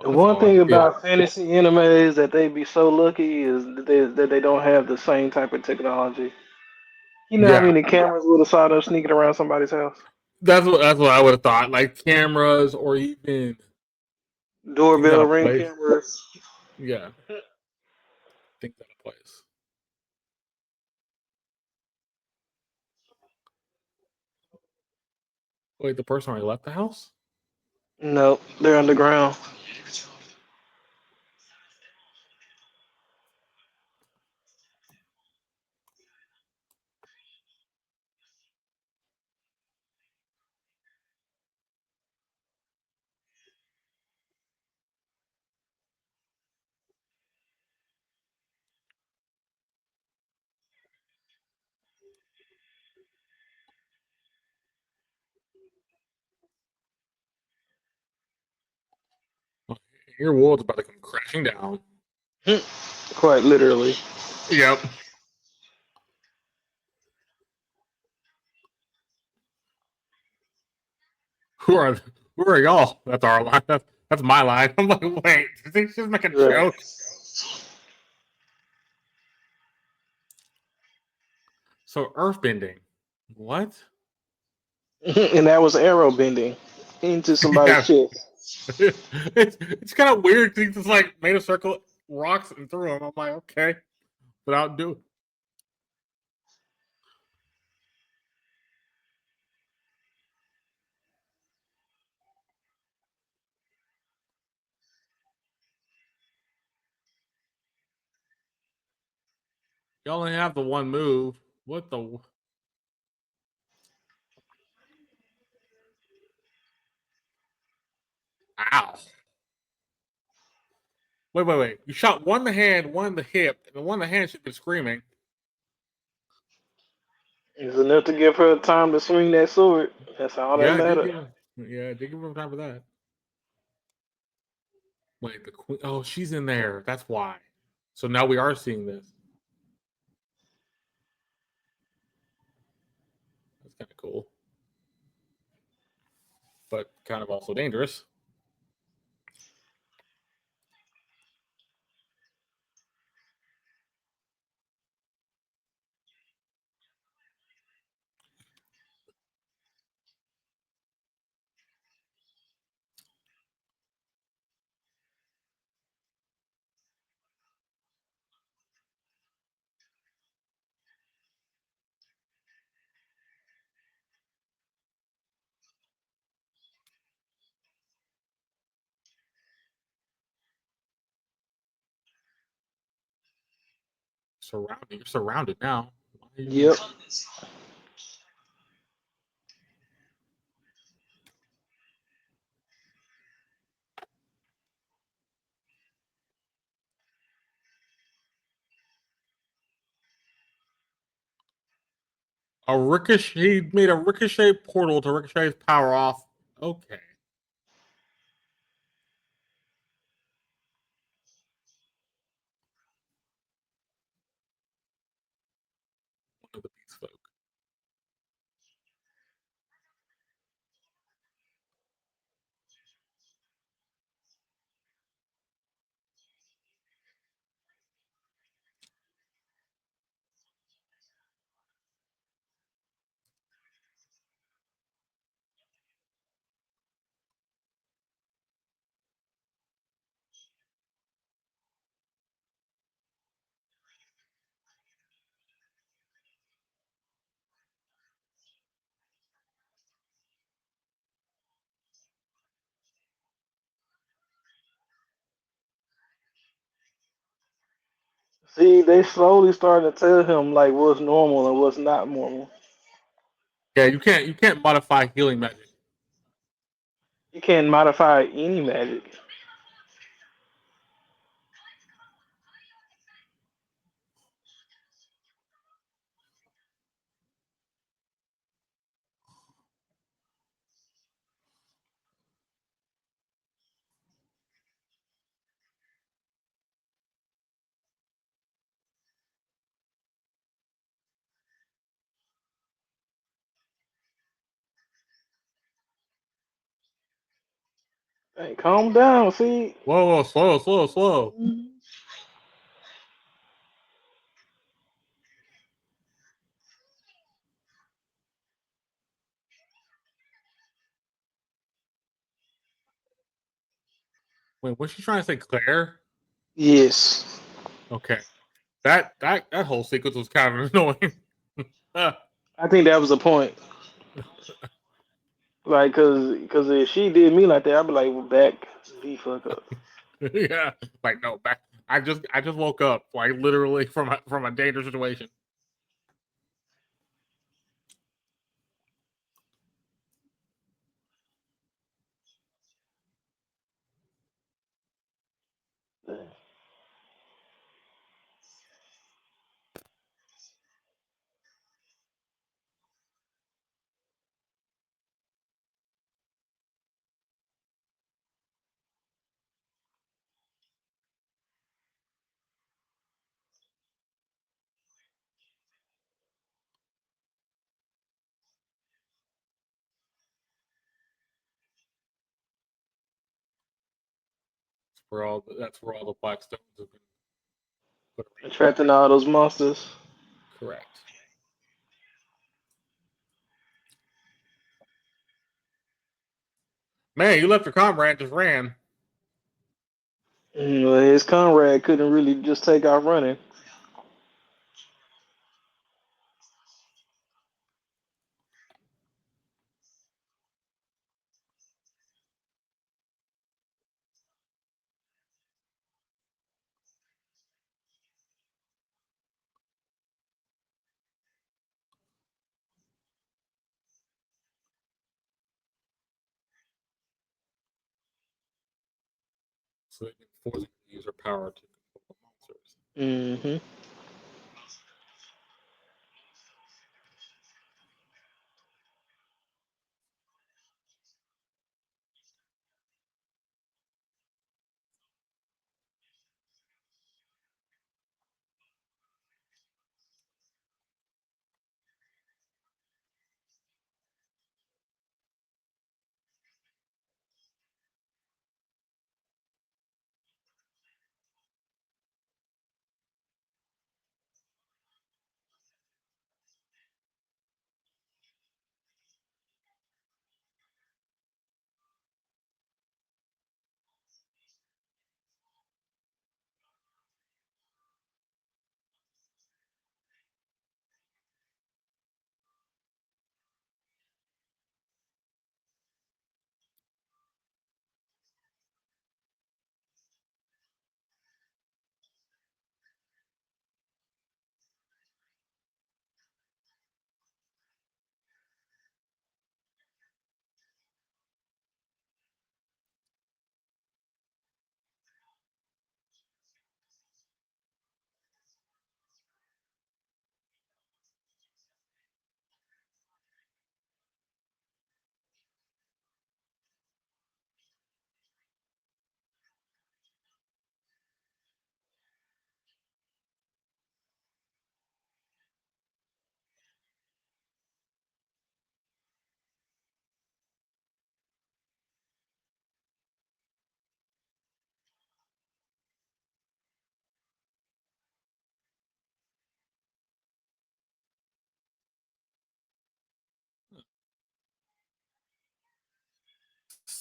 The That's one all I thing feel. about fantasy animes that they be so lucky is that they don't have the same type of technology. You know how Yeah, many cameras would have saw them sneaking around somebody's house? that's what I would have thought. Like cameras or even things out Doorbell of ring place. cameras. Yeah, things out of place. Wait, the person already left the house? No, they're underground. Your world's about to come crashing down. Quite literally. Yep. Who are who are y'all? That's our line. That's my line. I'm like, wait, did they just make a Right. joke? So earthbending. What? And that was arrow bending into somebody's Yeah. chest. It's kind of weird. He just like made a circle, rocks, and threw them. I'm like, okay, without doing. You only have the one move. What the? Ow! Wait. You shot one in the hand, one in the hip, and the one in the hand should be screaming. It's enough to give her time to swing that sword. That's all that Yeah, I did matters. give him. Yeah, I did give him time for that. Wait, the queen. Oh, she's in there. That's why. So now we are seeing this. That's kind of cool. but kind of also dangerous. You're surrounded now. Yep. A ricochet. He made a ricochet portal to ricochet's power off. Okay. One of the beast folk. See, they slowly starting to tell him like what's normal and what's not normal. Yeah, you can't modify healing magic. You can't modify any magic. Hey, calm down. See. Whoa, slow. Wait, was she trying to say Claire? Yes. Okay. That whole sequence was kind of annoying. I think that was the point. Like, cause if she did me like that, I'd be like, well, back the fuck up. Yeah. Like no, back. I just woke up, like literally from a dangerous situation. That's where all the black stones have been put around. Attracting all those monsters. Correct. Man, you left your comrade, just ran. Well, his comrade couldn't really just take off running. So they can force her to use her power to control the monsters. Mm-hmm.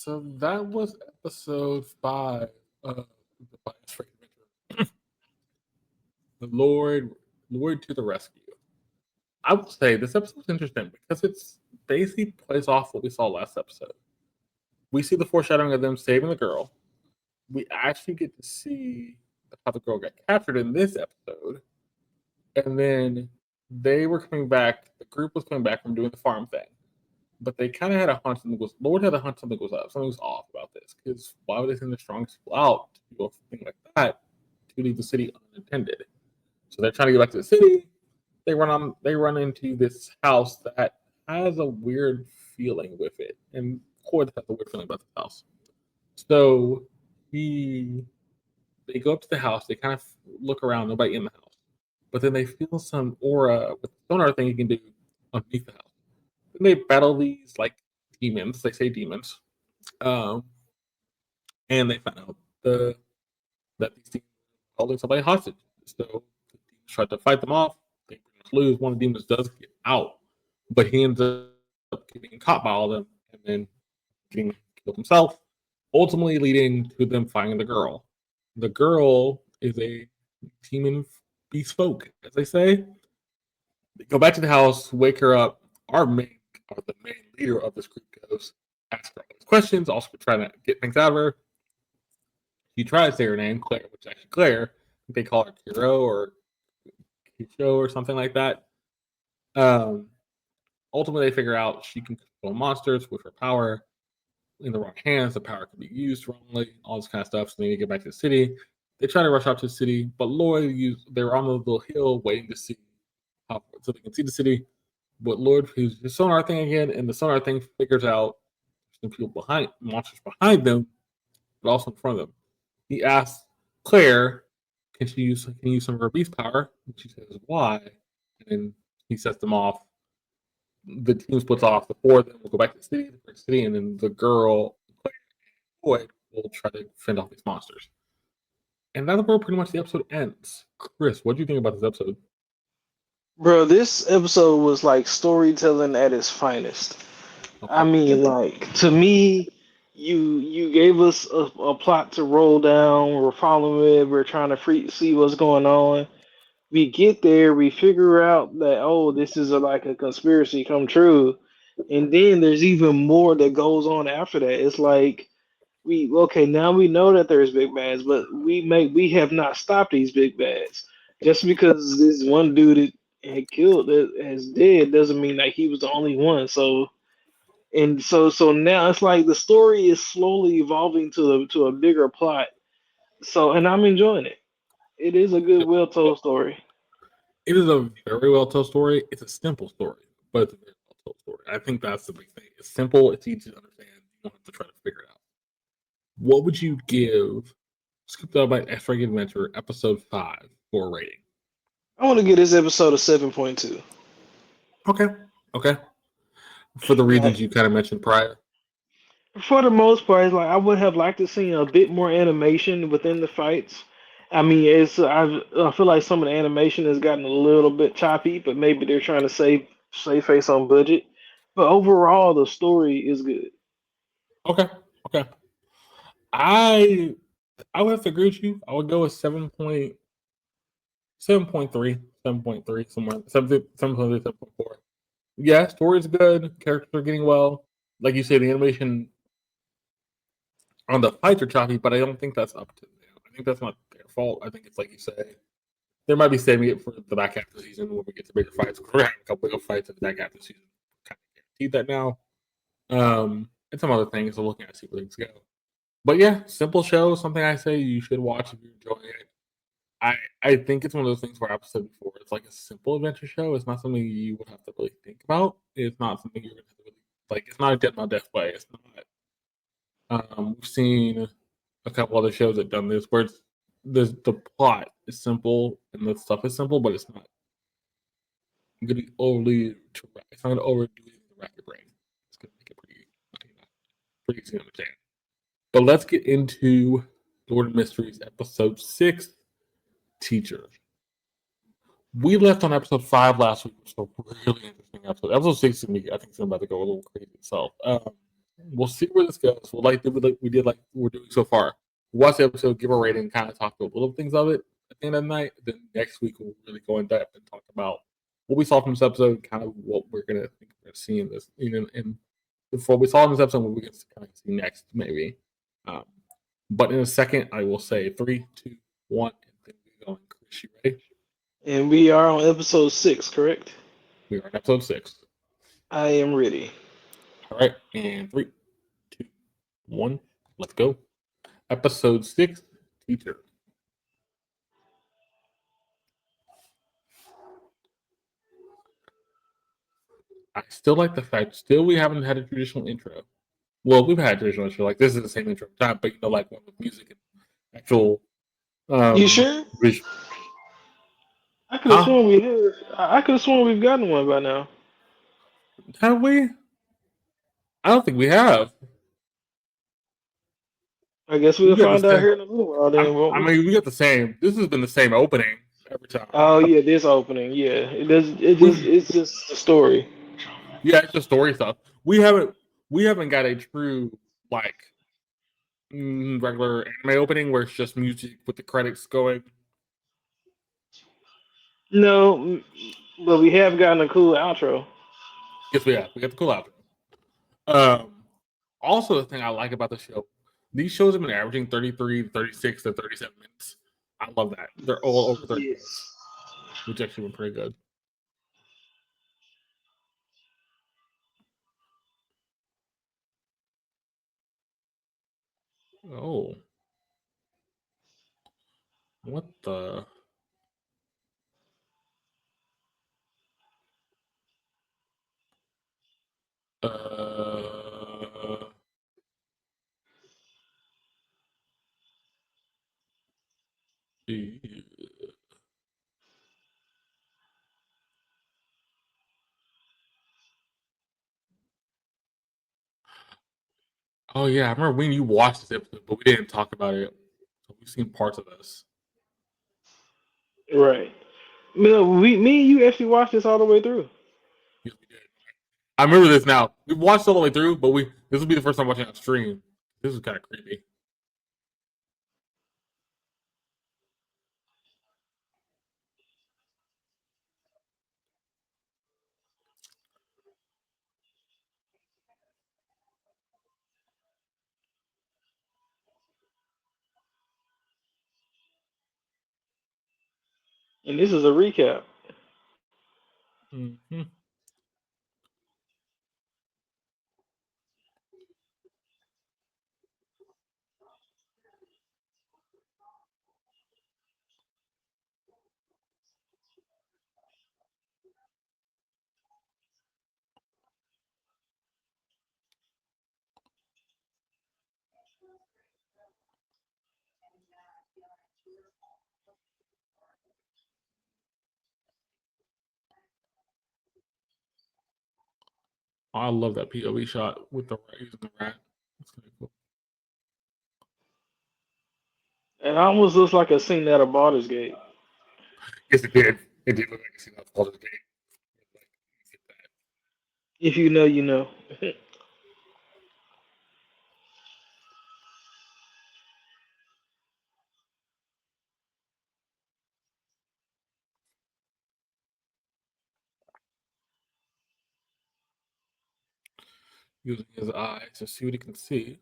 So that was episode 5 of the S Rank Adventurner. The Lord to the rescue. I would say this episode is interesting because it's basically plays off what we saw last episode. We see the foreshadowing of them saving the girl. We actually get to see how the girl got captured in this episode. And then they were coming back, the group was coming back from doing the farm thing. But they kind of had a hunch Lord had a hunch something was up. Something was off about this. Because why would they send the strongest people out to do a thing like that to leave the city unattended? So they're trying to get back to the city. They run into this house that has a weird feeling with it. And Cord has a weird feeling about the house. So they go up to the house, they kind of look around, nobody in the house. But then they feel some aura with the sonar thing you can do underneath the house. Then they battle these like demons, they say demons. And they find out that these demons are holding somebody hostage. So the demons try to fight them off. They lose. One of the demons does get out, but he ends up getting caught by all of them and then getting killed himself, ultimately leading to them finding the girl. The girl is a demon bespoke, as they say. They go back to the house, wake her up. The main leader of this group goes, ask her all these questions, also trying to get things out of her. She tries to say her name, Claire, which is actually Claire. They call her Kiro or Kisho or something like that. Ultimately, they figure out she can control monsters with her power. In the wrong hands, the power can be used wrongly, all this kind of stuff. So they need to get back to the city. They try to rush out to the city, but they're on the little hill waiting to see so they can see the city. But Lord, who's the sonar thing again, and the sonar thing figures out some people monsters behind them, but also in front of them. He asks Claire, can use some of her beast power? And she says, why? And then he sets them off. The team splits off. The 4 of them will go back to the city, and then the girl, Claire, and Boyd will try to fend off these monsters. And that's where pretty much the episode ends. Chris, what do you think about this episode? Bro, this episode was like storytelling at its finest. Okay. I mean, like to me, you gave us a plot to roll down. We're following it. We're trying to see what's going on. We get there, we figure out that this is like a conspiracy come true, and then there's even more that goes on after that. It's like now we know that there's big bads, but we have not stopped these big bads. Just because this one dude had killed has dead doesn't mean that he was the only one. So now it's like the story is slowly evolving to a bigger plot. So and I'm enjoying it. It is a good, well told story. It is a very well told story. It's a simple story, but it's a very well told story. I think that's the big thing. It's simple. It's easy to understand. You don't have to try to figure it out. What would you give Scooped Up by S Rank Adventure episode 5 for a rating? I want to give this episode a 7.2. Okay. Okay. For the Like reasons you kind of mentioned prior. for the most part, it's like I would have liked to see a bit more animation within the fights. I mean, I feel like some of the animation has gotten a little bit choppy, but maybe they're trying to save face on budget. But overall, the story is good. Okay. Okay. I would have to agree with you. I would go with 7.3, 7.3, somewhere 7.3, 7.4. Yeah, story is good. Characters are getting well. Like you say, the animation on the fights are choppy, but I don't think that's up to them. I think that's not their fault. I think it's like you say, they might be saving it for the back half of the season when we get to bigger fights. We're having a couple of fights in the back half of the season. Kind of guaranteed that now. And some other things. So looking at see where things go. But yeah, simple show. Something I say you should watch if you're enjoying it. I think it's one of those things where I've said before. It's like a simple adventure show. It's not something you would have to really think about. It's not something you're gonna have to really like. It's not a Dead by Death play. It's not. We've seen a couple other shows that done this where the plot is simple and the stuff is simple, but it's not going to be overly. It's not going to overdo it in the rack your brain. It's going to make it pretty easy to understand. But let's get into Lord of Mysteries episode 6, Teacher. We left on episode 5 last week, which was a really interesting episode. Episode 6 is going to be, I think, it's about to go a little crazy itself. we'll see where this goes. We'll like we did like we're doing so far. Watch the episode, give a rating, kind of talk about little things of it at the end of the night. Then next week we'll really go in depth and talk about what we saw from this episode, kind of what we're gonna see in this, and what we saw in this episode, what we can kind of see next, maybe. But in a second, I will say 3, 2, 1, and then we go. Chris, you ready? And we are on episode 6, correct? We are on episode 6. I am ready. All right, and 3, 2, 1, let's go. Episode 6, Teacher. I still like the fact, we haven't had a traditional intro. Well, we've had a traditional intro, like this is the same intro time, but like one with music and actual. You sure? Visual. I could have sworn we had. I could have sworn we've gotten one by now. Have we? I don't think we have. I guess we'll find out here in a little while. Then, won't we? I mean, we got the same. This has been the same opening every time. Oh yeah, this opening. Yeah, it does. It's just the story. Yeah, it's just story stuff. We haven't got a true like regular anime opening where it's just music with the credits going. No, but we have gotten a cool outro. Yes, we have. We got the cool outro. Also, the thing I like about the show, these shows have been averaging 33, 36 to 37 minutes. I love that. They're all over 30 minutes, which actually been pretty good. Oh. What the? Oh yeah, I remember when you watched this episode, but we didn't talk about it. So we've seen parts of this. Right. No, me and you actually watched this all the way through. Yes, we did. I remember this now. We watched all the way through, but this will be the first time watching on stream. This is kind of creepy. And this is a recap. Mm-hmm. I love that POV shot with the using the rat. That's kind of cool. It almost looks like a scene out of Baldur's Gate. Yes, it did. It did look like a scene out of Baldur's Gate. If you know, you know. Using his eyes to see what he can see.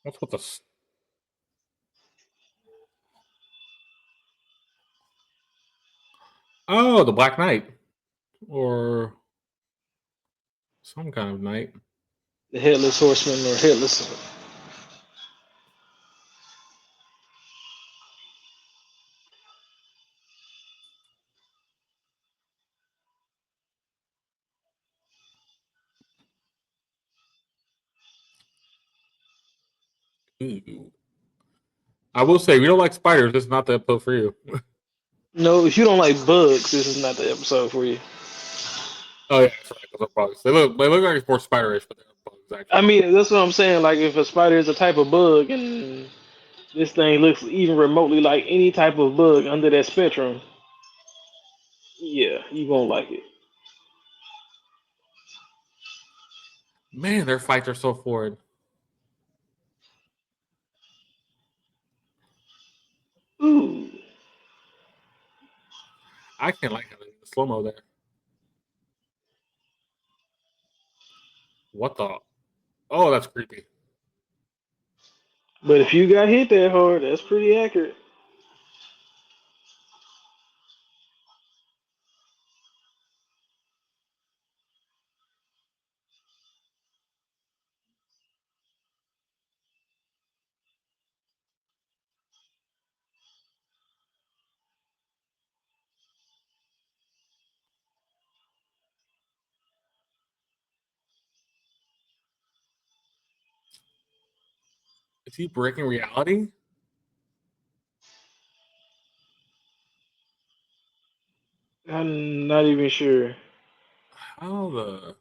What's with the? Oh, the Black Knight, or some kind of knight. The Headless Horseman or Headless. Ooh. I will say, if you don't like spiders, this is not the episode for you. No, if you don't like bugs, this is not the episode for you. Oh yeah, that's right. Those are bugs. They look like it's more spiderish, but they're bugs actually. I mean, that's what I'm saying. Like, if a spider is a type of bug, and this thing looks even remotely like any type of bug under that spectrum, yeah, you won't like it. Man, their fights are so forward. Ooh, I can't like having the slow mo there. What the? Oh, that's creepy. but if you got hit that hard, that's pretty accurate. Is he breaking reality? I'm not even sure. How the?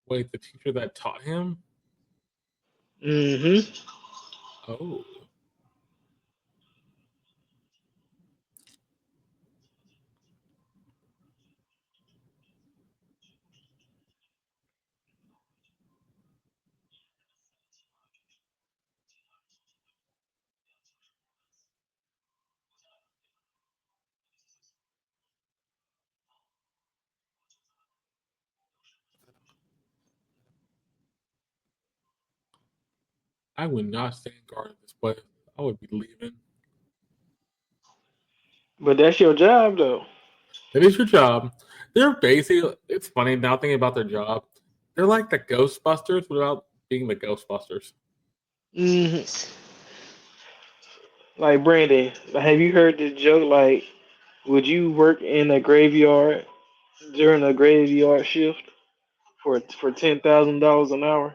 Wait, the teacher that taught him? Hmm. Oh, I would not stand guard at this place. I would be leaving. But that's your job, though. That is your job. They're basically. It's funny now thinking about their job. They're like the Ghostbusters without being the Ghostbusters. Hmm. Like, Brandon, have you heard the joke? Like, would you work in a graveyard during a graveyard shift for $10,000 an hour?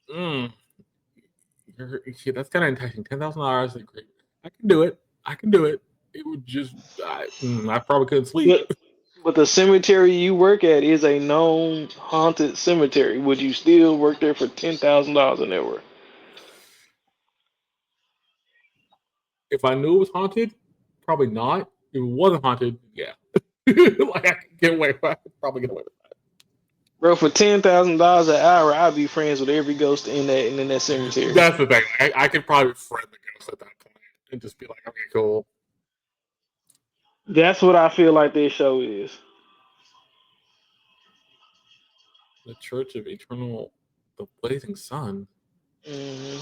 Mm, that's kind of enticing. $10,000 is great. I can do it. I can do it. It would just. I probably couldn't sleep. But but the cemetery you work at is a known haunted cemetery. Would you still work there for $10,000 an hour? If I knew it was haunted, probably not. If it wasn't haunted, yeah. Like I could get away. I could probably get away with that. Bro, for $10,000 an hour, I'd be friends with every ghost in that cemetery. That's the thing. I could probably friend the ghost at that point and just be like, okay, cool. That's what I feel like this show is. The Church of Eternal, the Blazing Sun. Hmm.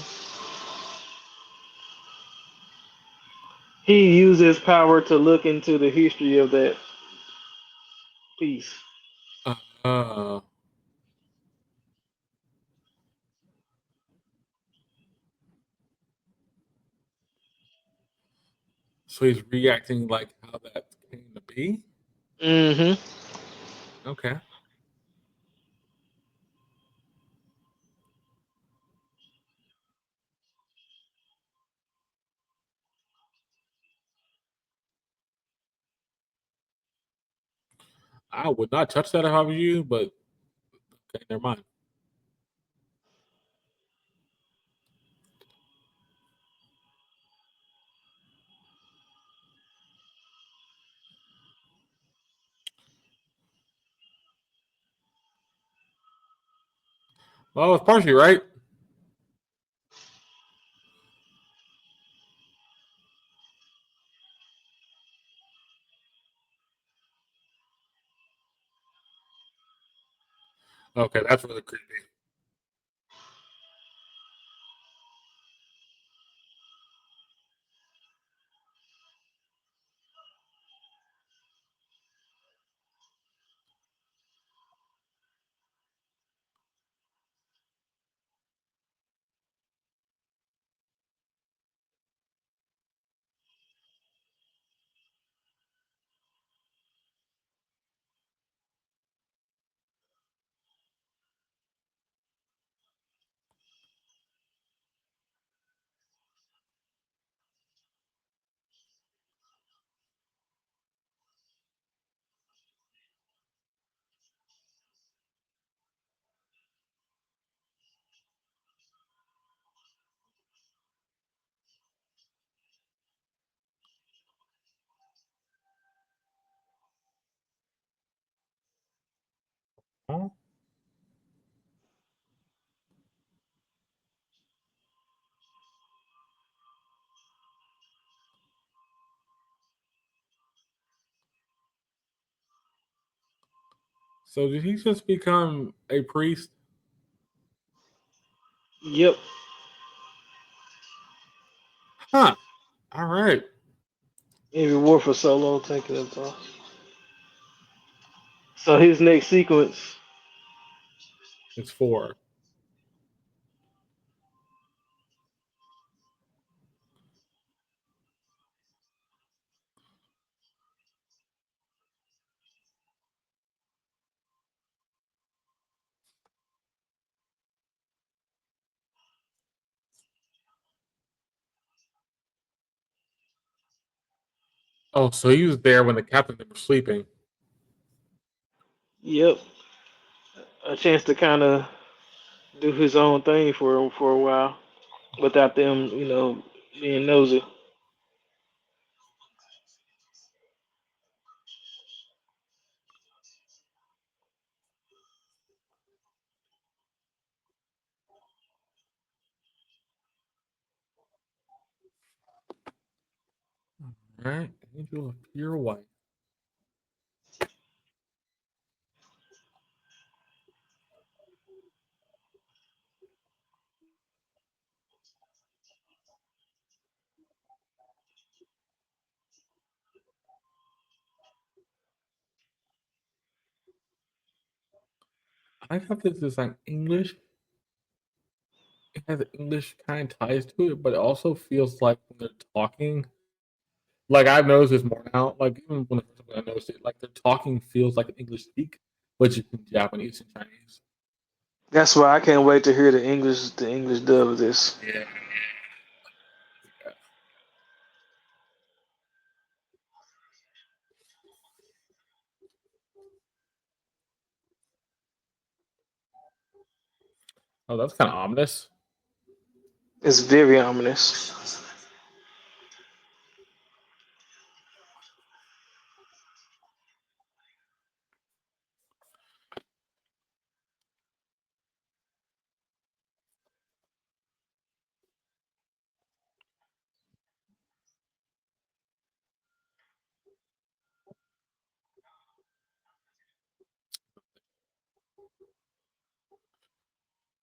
He uses power to look into the history of that piece. Uh, so he's reacting like how that came to be. Hmm. Okay. I would not touch that if I was you, but okay, never mind. Well, it's partially right. Okay, that's really creepy. Huh? So did he just become a priest? Yep. Huh. All right. In reward for solo taking it off. So his next sequence. It's 4. Oh, so he was there when the captain were sleeping. Yep. A chance to kind of do his own thing for a while without them, being nosy. All right. Angel of pure white. I thought this is like English. It has English kind of ties to it, but it also feels like when they're talking, like I've noticed this more now. Like even when I noticed it, like their talking feels like an English speak, but it's in Japanese and Chinese. That's why I can't wait to hear the English dub of this. Yeah. Oh, that's kind of ominous. It's very ominous.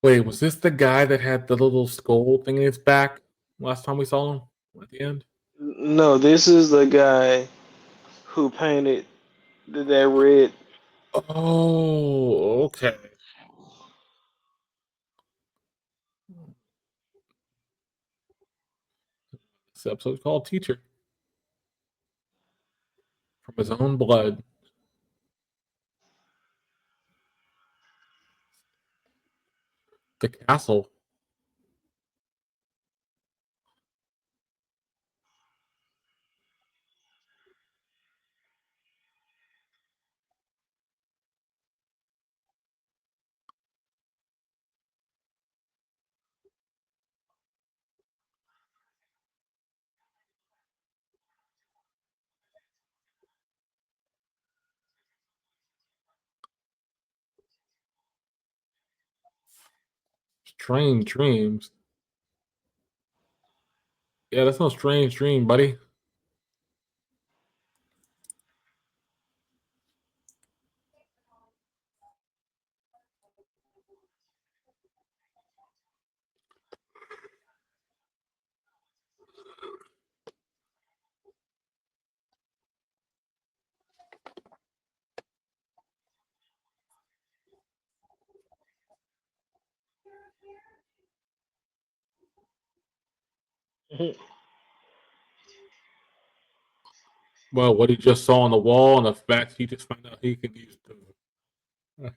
Wait, was this the guy that had the little skull thing in his back last time we saw him at the end? No, this is the guy who painted that red. Oh, okay. This episode's called Teacher from his own blood. The castle. Strange dreams. Yeah, that's no strange dream, buddy. Well, what he just saw on the wall and the fact he just found out he could use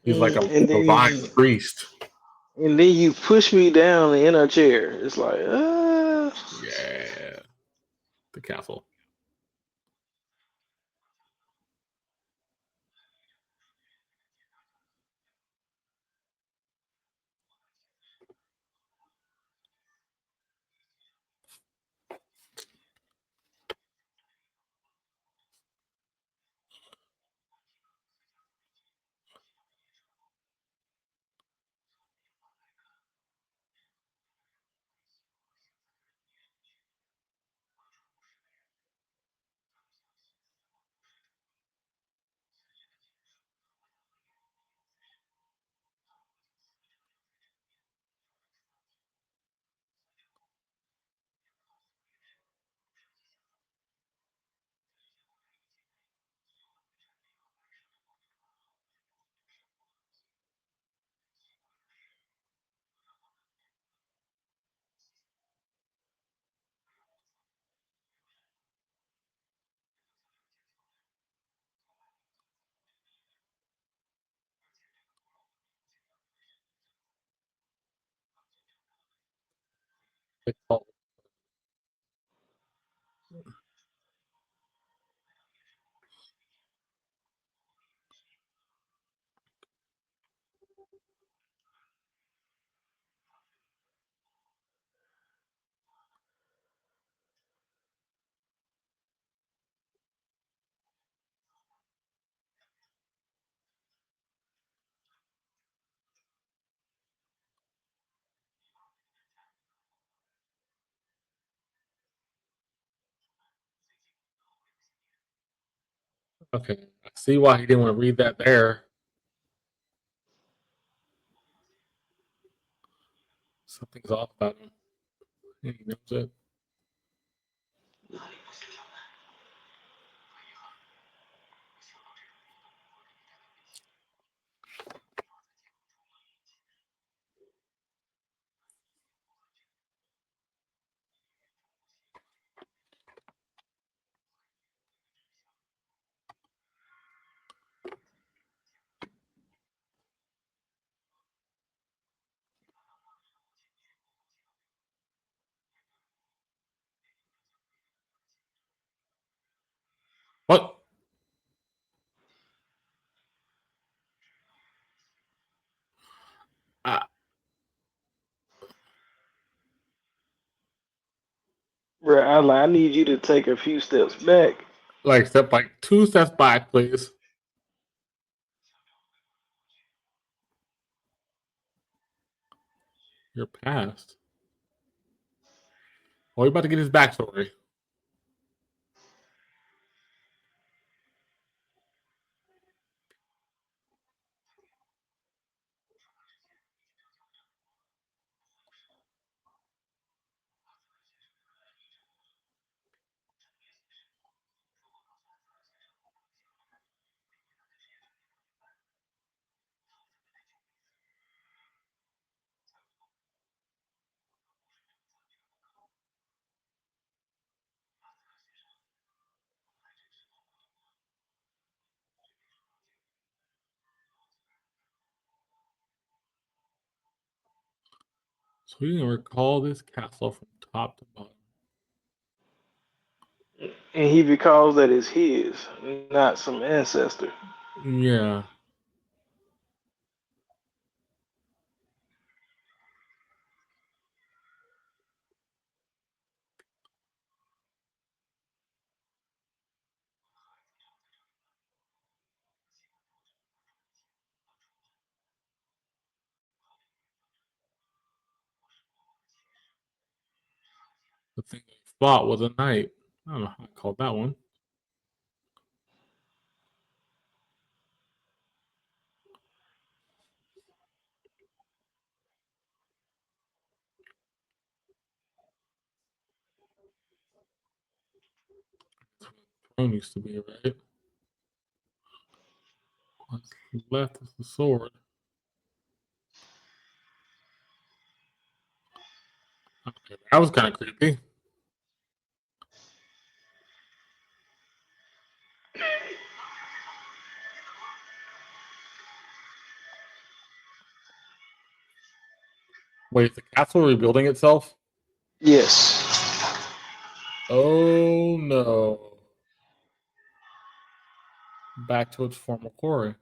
he's like a And divine then priest. you push me down in a chair. It's like, Yeah. The castle. Okay. I see why he didn't want to read that there. Something's off about him. And he knows it. What? I, bro, I need you to take a few steps back. step like 2 steps back, please. Your past. Well, we're about to get his backstory. So you can recall this castle from top to bottom. And he recalls that it's his, not some ancestor. Yeah. The thing they fought was a knight. I don't know how I called that one. Throne used to be, right? What's left is the sword. Okay, that was kind of creepy. Wait, is the castle rebuilding itself? Yes. Oh no. Back to its former quarry.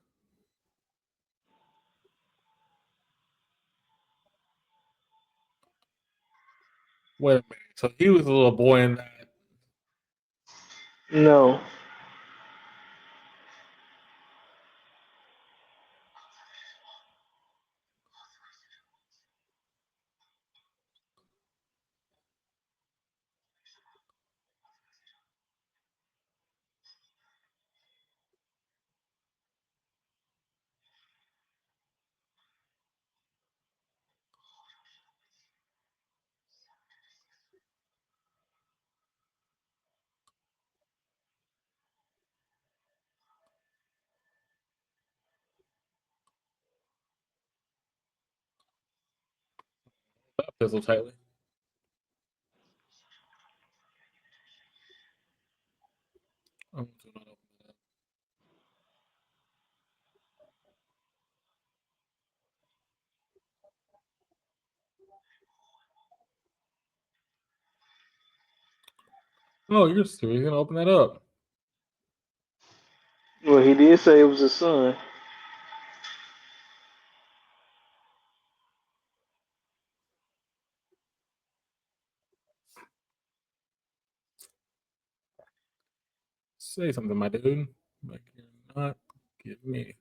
Wait a minute. So he was a little boy in that. No. Pistol tightly. Oh, do not open that. Oh, you're serious? You're gonna open that up? Well, he did say it was his son. Say something, my dude. Like you're not giving me anything.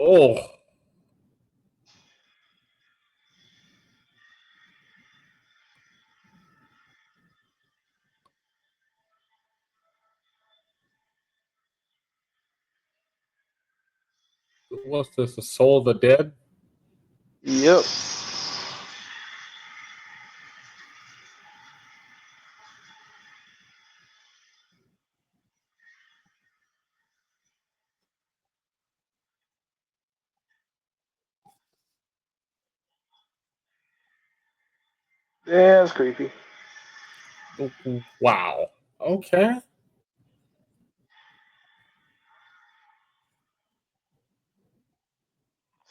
Oh, what's this? The soul of the dead? Yep. Yeah, that's creepy. Wow. Okay.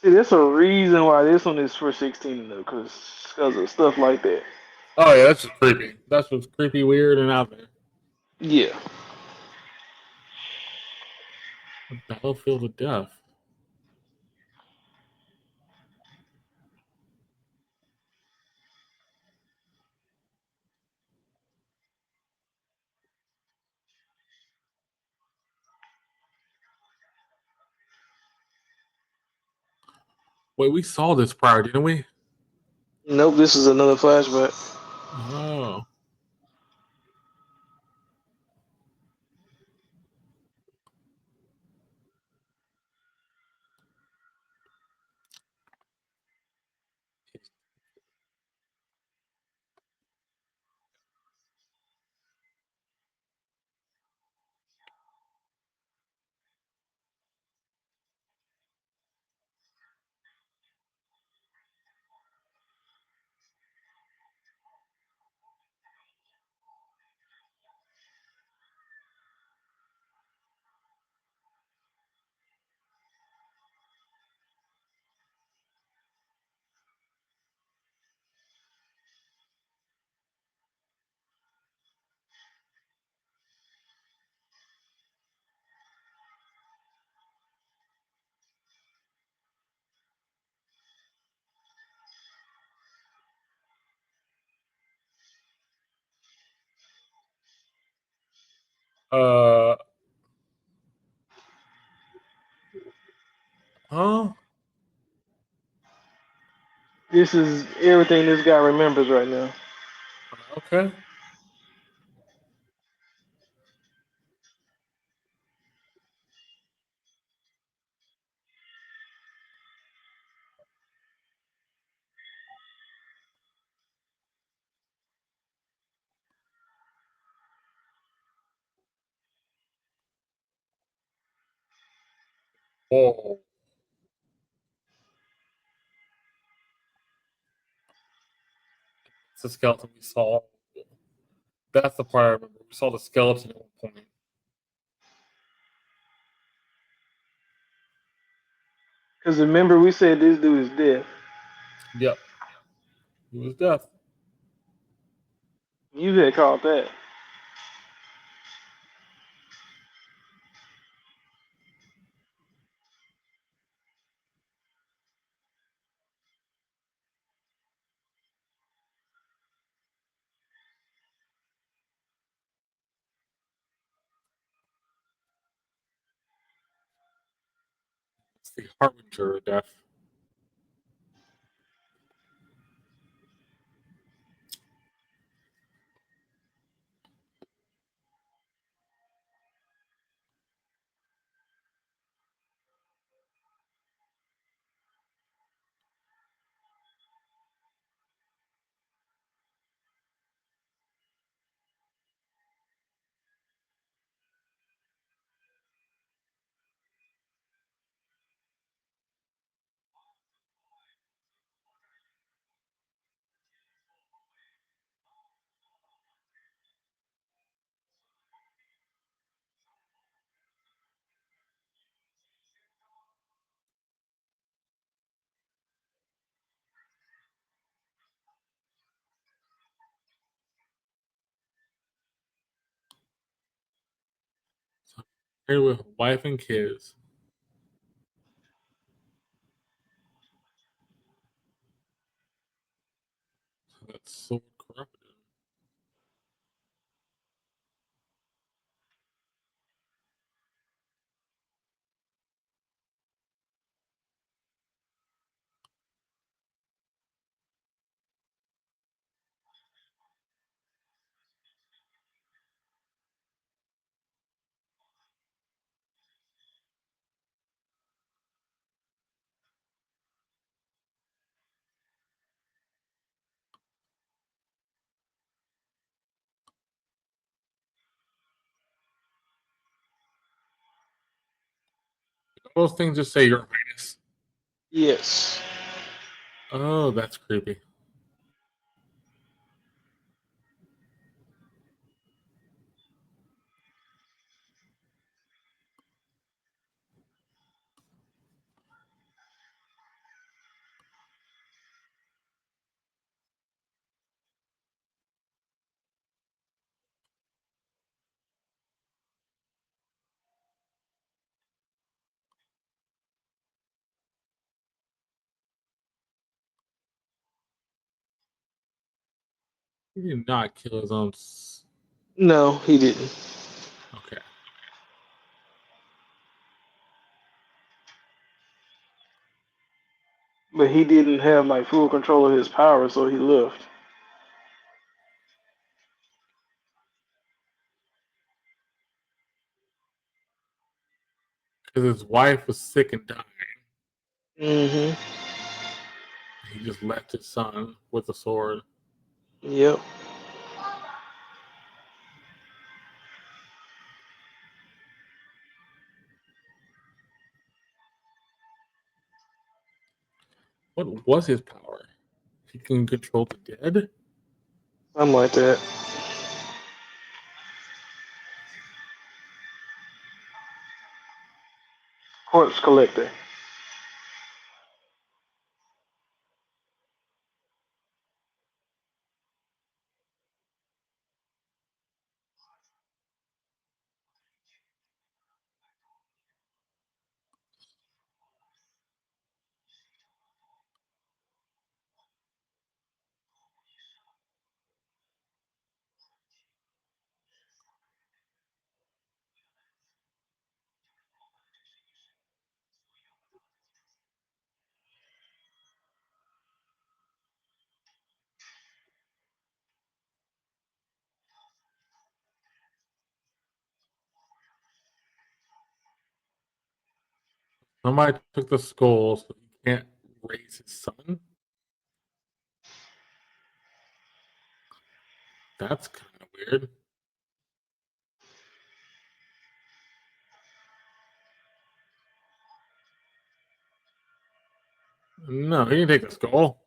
See, there's a reason why this one is for 16 though, because of stuff like that. Oh yeah, that's just creepy. That's what's creepy, weird, and out there. Yeah. The battlefield of death. Wait, we saw this prior, didn't we? Nope, this is another flashback. Oh. Uh, huh? This is everything this guy remembers right now. Okay. Whoa. It's the skeleton we saw. That's the part I remember. We saw the skeleton at one point. Because remember, we said this dude is dead. Yep. It was death. You had called that. It's the harbinger of death. So, here with wife and kids. So that's so corrupted. Those things just say your highness. Yes. Oh, that's creepy. He did not kill his own. No, he didn't. Okay. But he didn't have like full control of his power, so he left. Because his wife was sick and dying. Mm-hmm. He just left his son with the sword. Yep. What was his power? He can control the dead? Something like that. Corpse collector. Somebody took the skull, so he can't raise his son. That's kind of weird. No, he didn't take the skull.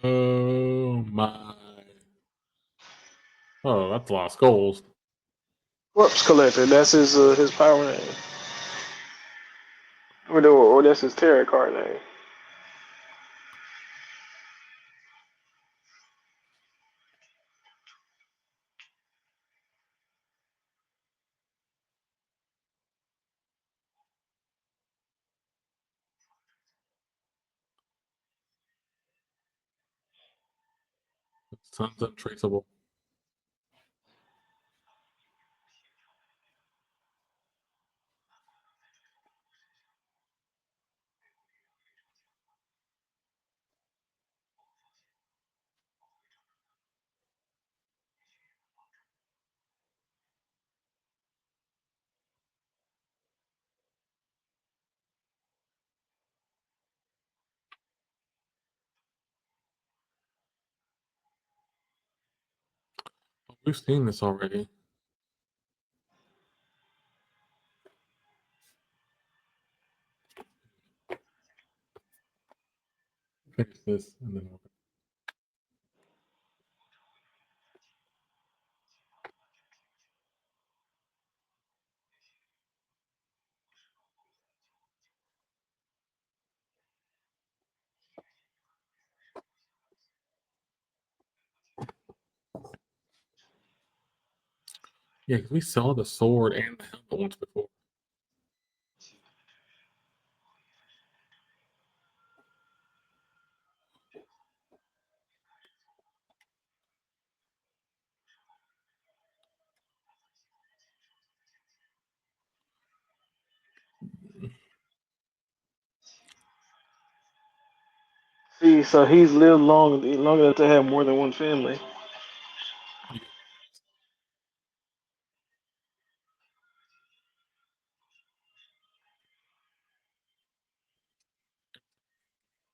Oh my. Oh, that's a lot of skulls. Corpse Collector. That's his power name, or that's his tarot card name. Son's untraceable. We've seen this already. Finish this and then we'll. Yeah, because we saw the sword and the helmet once before. See, so he's lived long enough to have more than one family.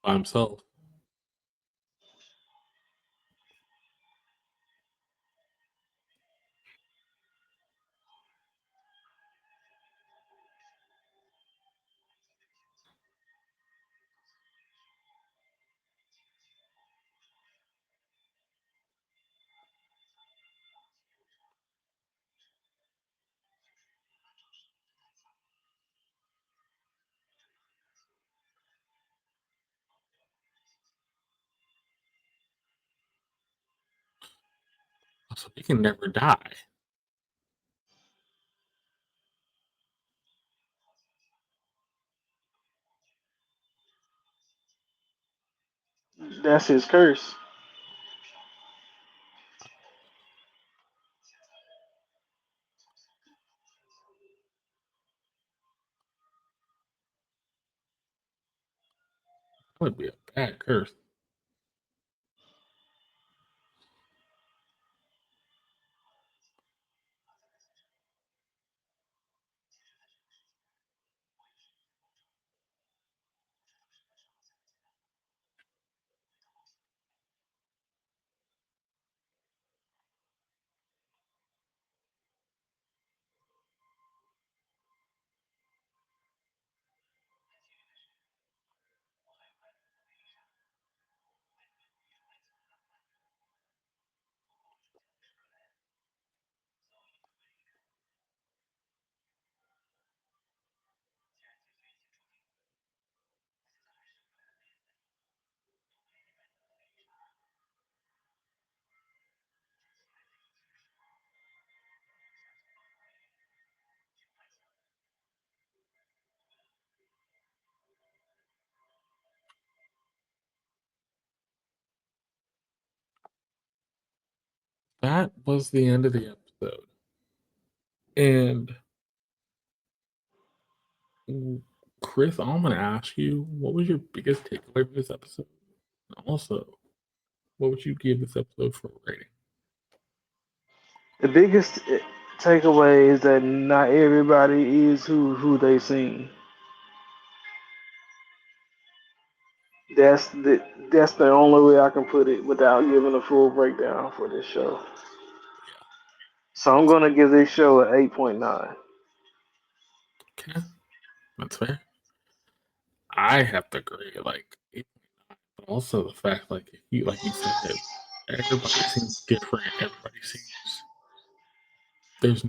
By himself. So he can never die. That's his curse. That would be a bad curse. That was the end of the episode. And Chris, I'm going to ask you, what was your biggest takeaway from this episode? Also, what would you give this episode for a rating? The biggest takeaway is that not everybody is who they seem. That's the only way I can put it without giving a full breakdown for this show. So I'm gonna give this show an 8.9. Okay, that's fair. I have to agree, like, but also the fact, like, if you said, that everybody seems different. Everybody seems there's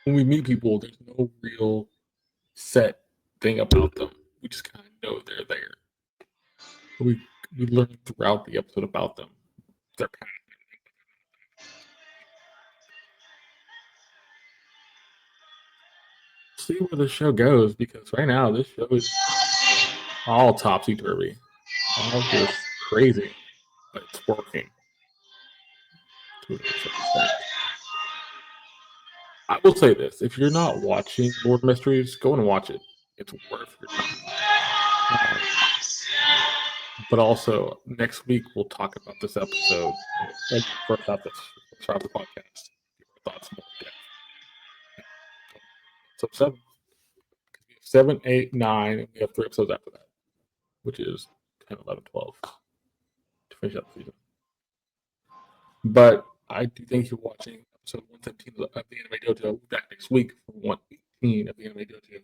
when we meet people, there's no real set thing about them. We just kind of know they're there. We learn throughout the episode about them, their past. See where the show goes, because right now this show is all topsy turvy, all just crazy, but it's working to a certain extent. I will say this: if you're not watching Lord Mysteries, go and watch it. It's worth your time. But also, next week we'll talk about this episode and first half of the podcast. Give our thoughts more in depth. So 7, 8, 9, and we have 3 episodes after that, which is 10, 11, 12 to finish up the season. But I do thank you for watching episode 117 of the Anime Dojo. We'll be back next week for 118 of the Anime Dojo.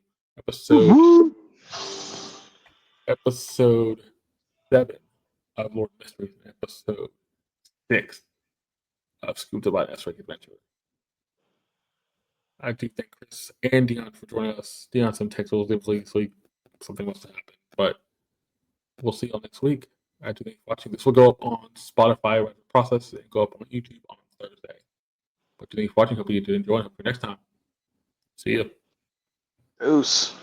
Episode 7 of Lord Mysteries, and episode 6 of Scooped by S Rank Adventurner. I do thank Chris and Deon for joining us. Deon some technical difficulties, so something must have happened. But we'll see y'all next week. I do thank you for watching. This will go up on Spotify right in the process and go up on YouTube on Thursday. But thank you for watching. Hope you did enjoy. Hope for next time. See you. Oos.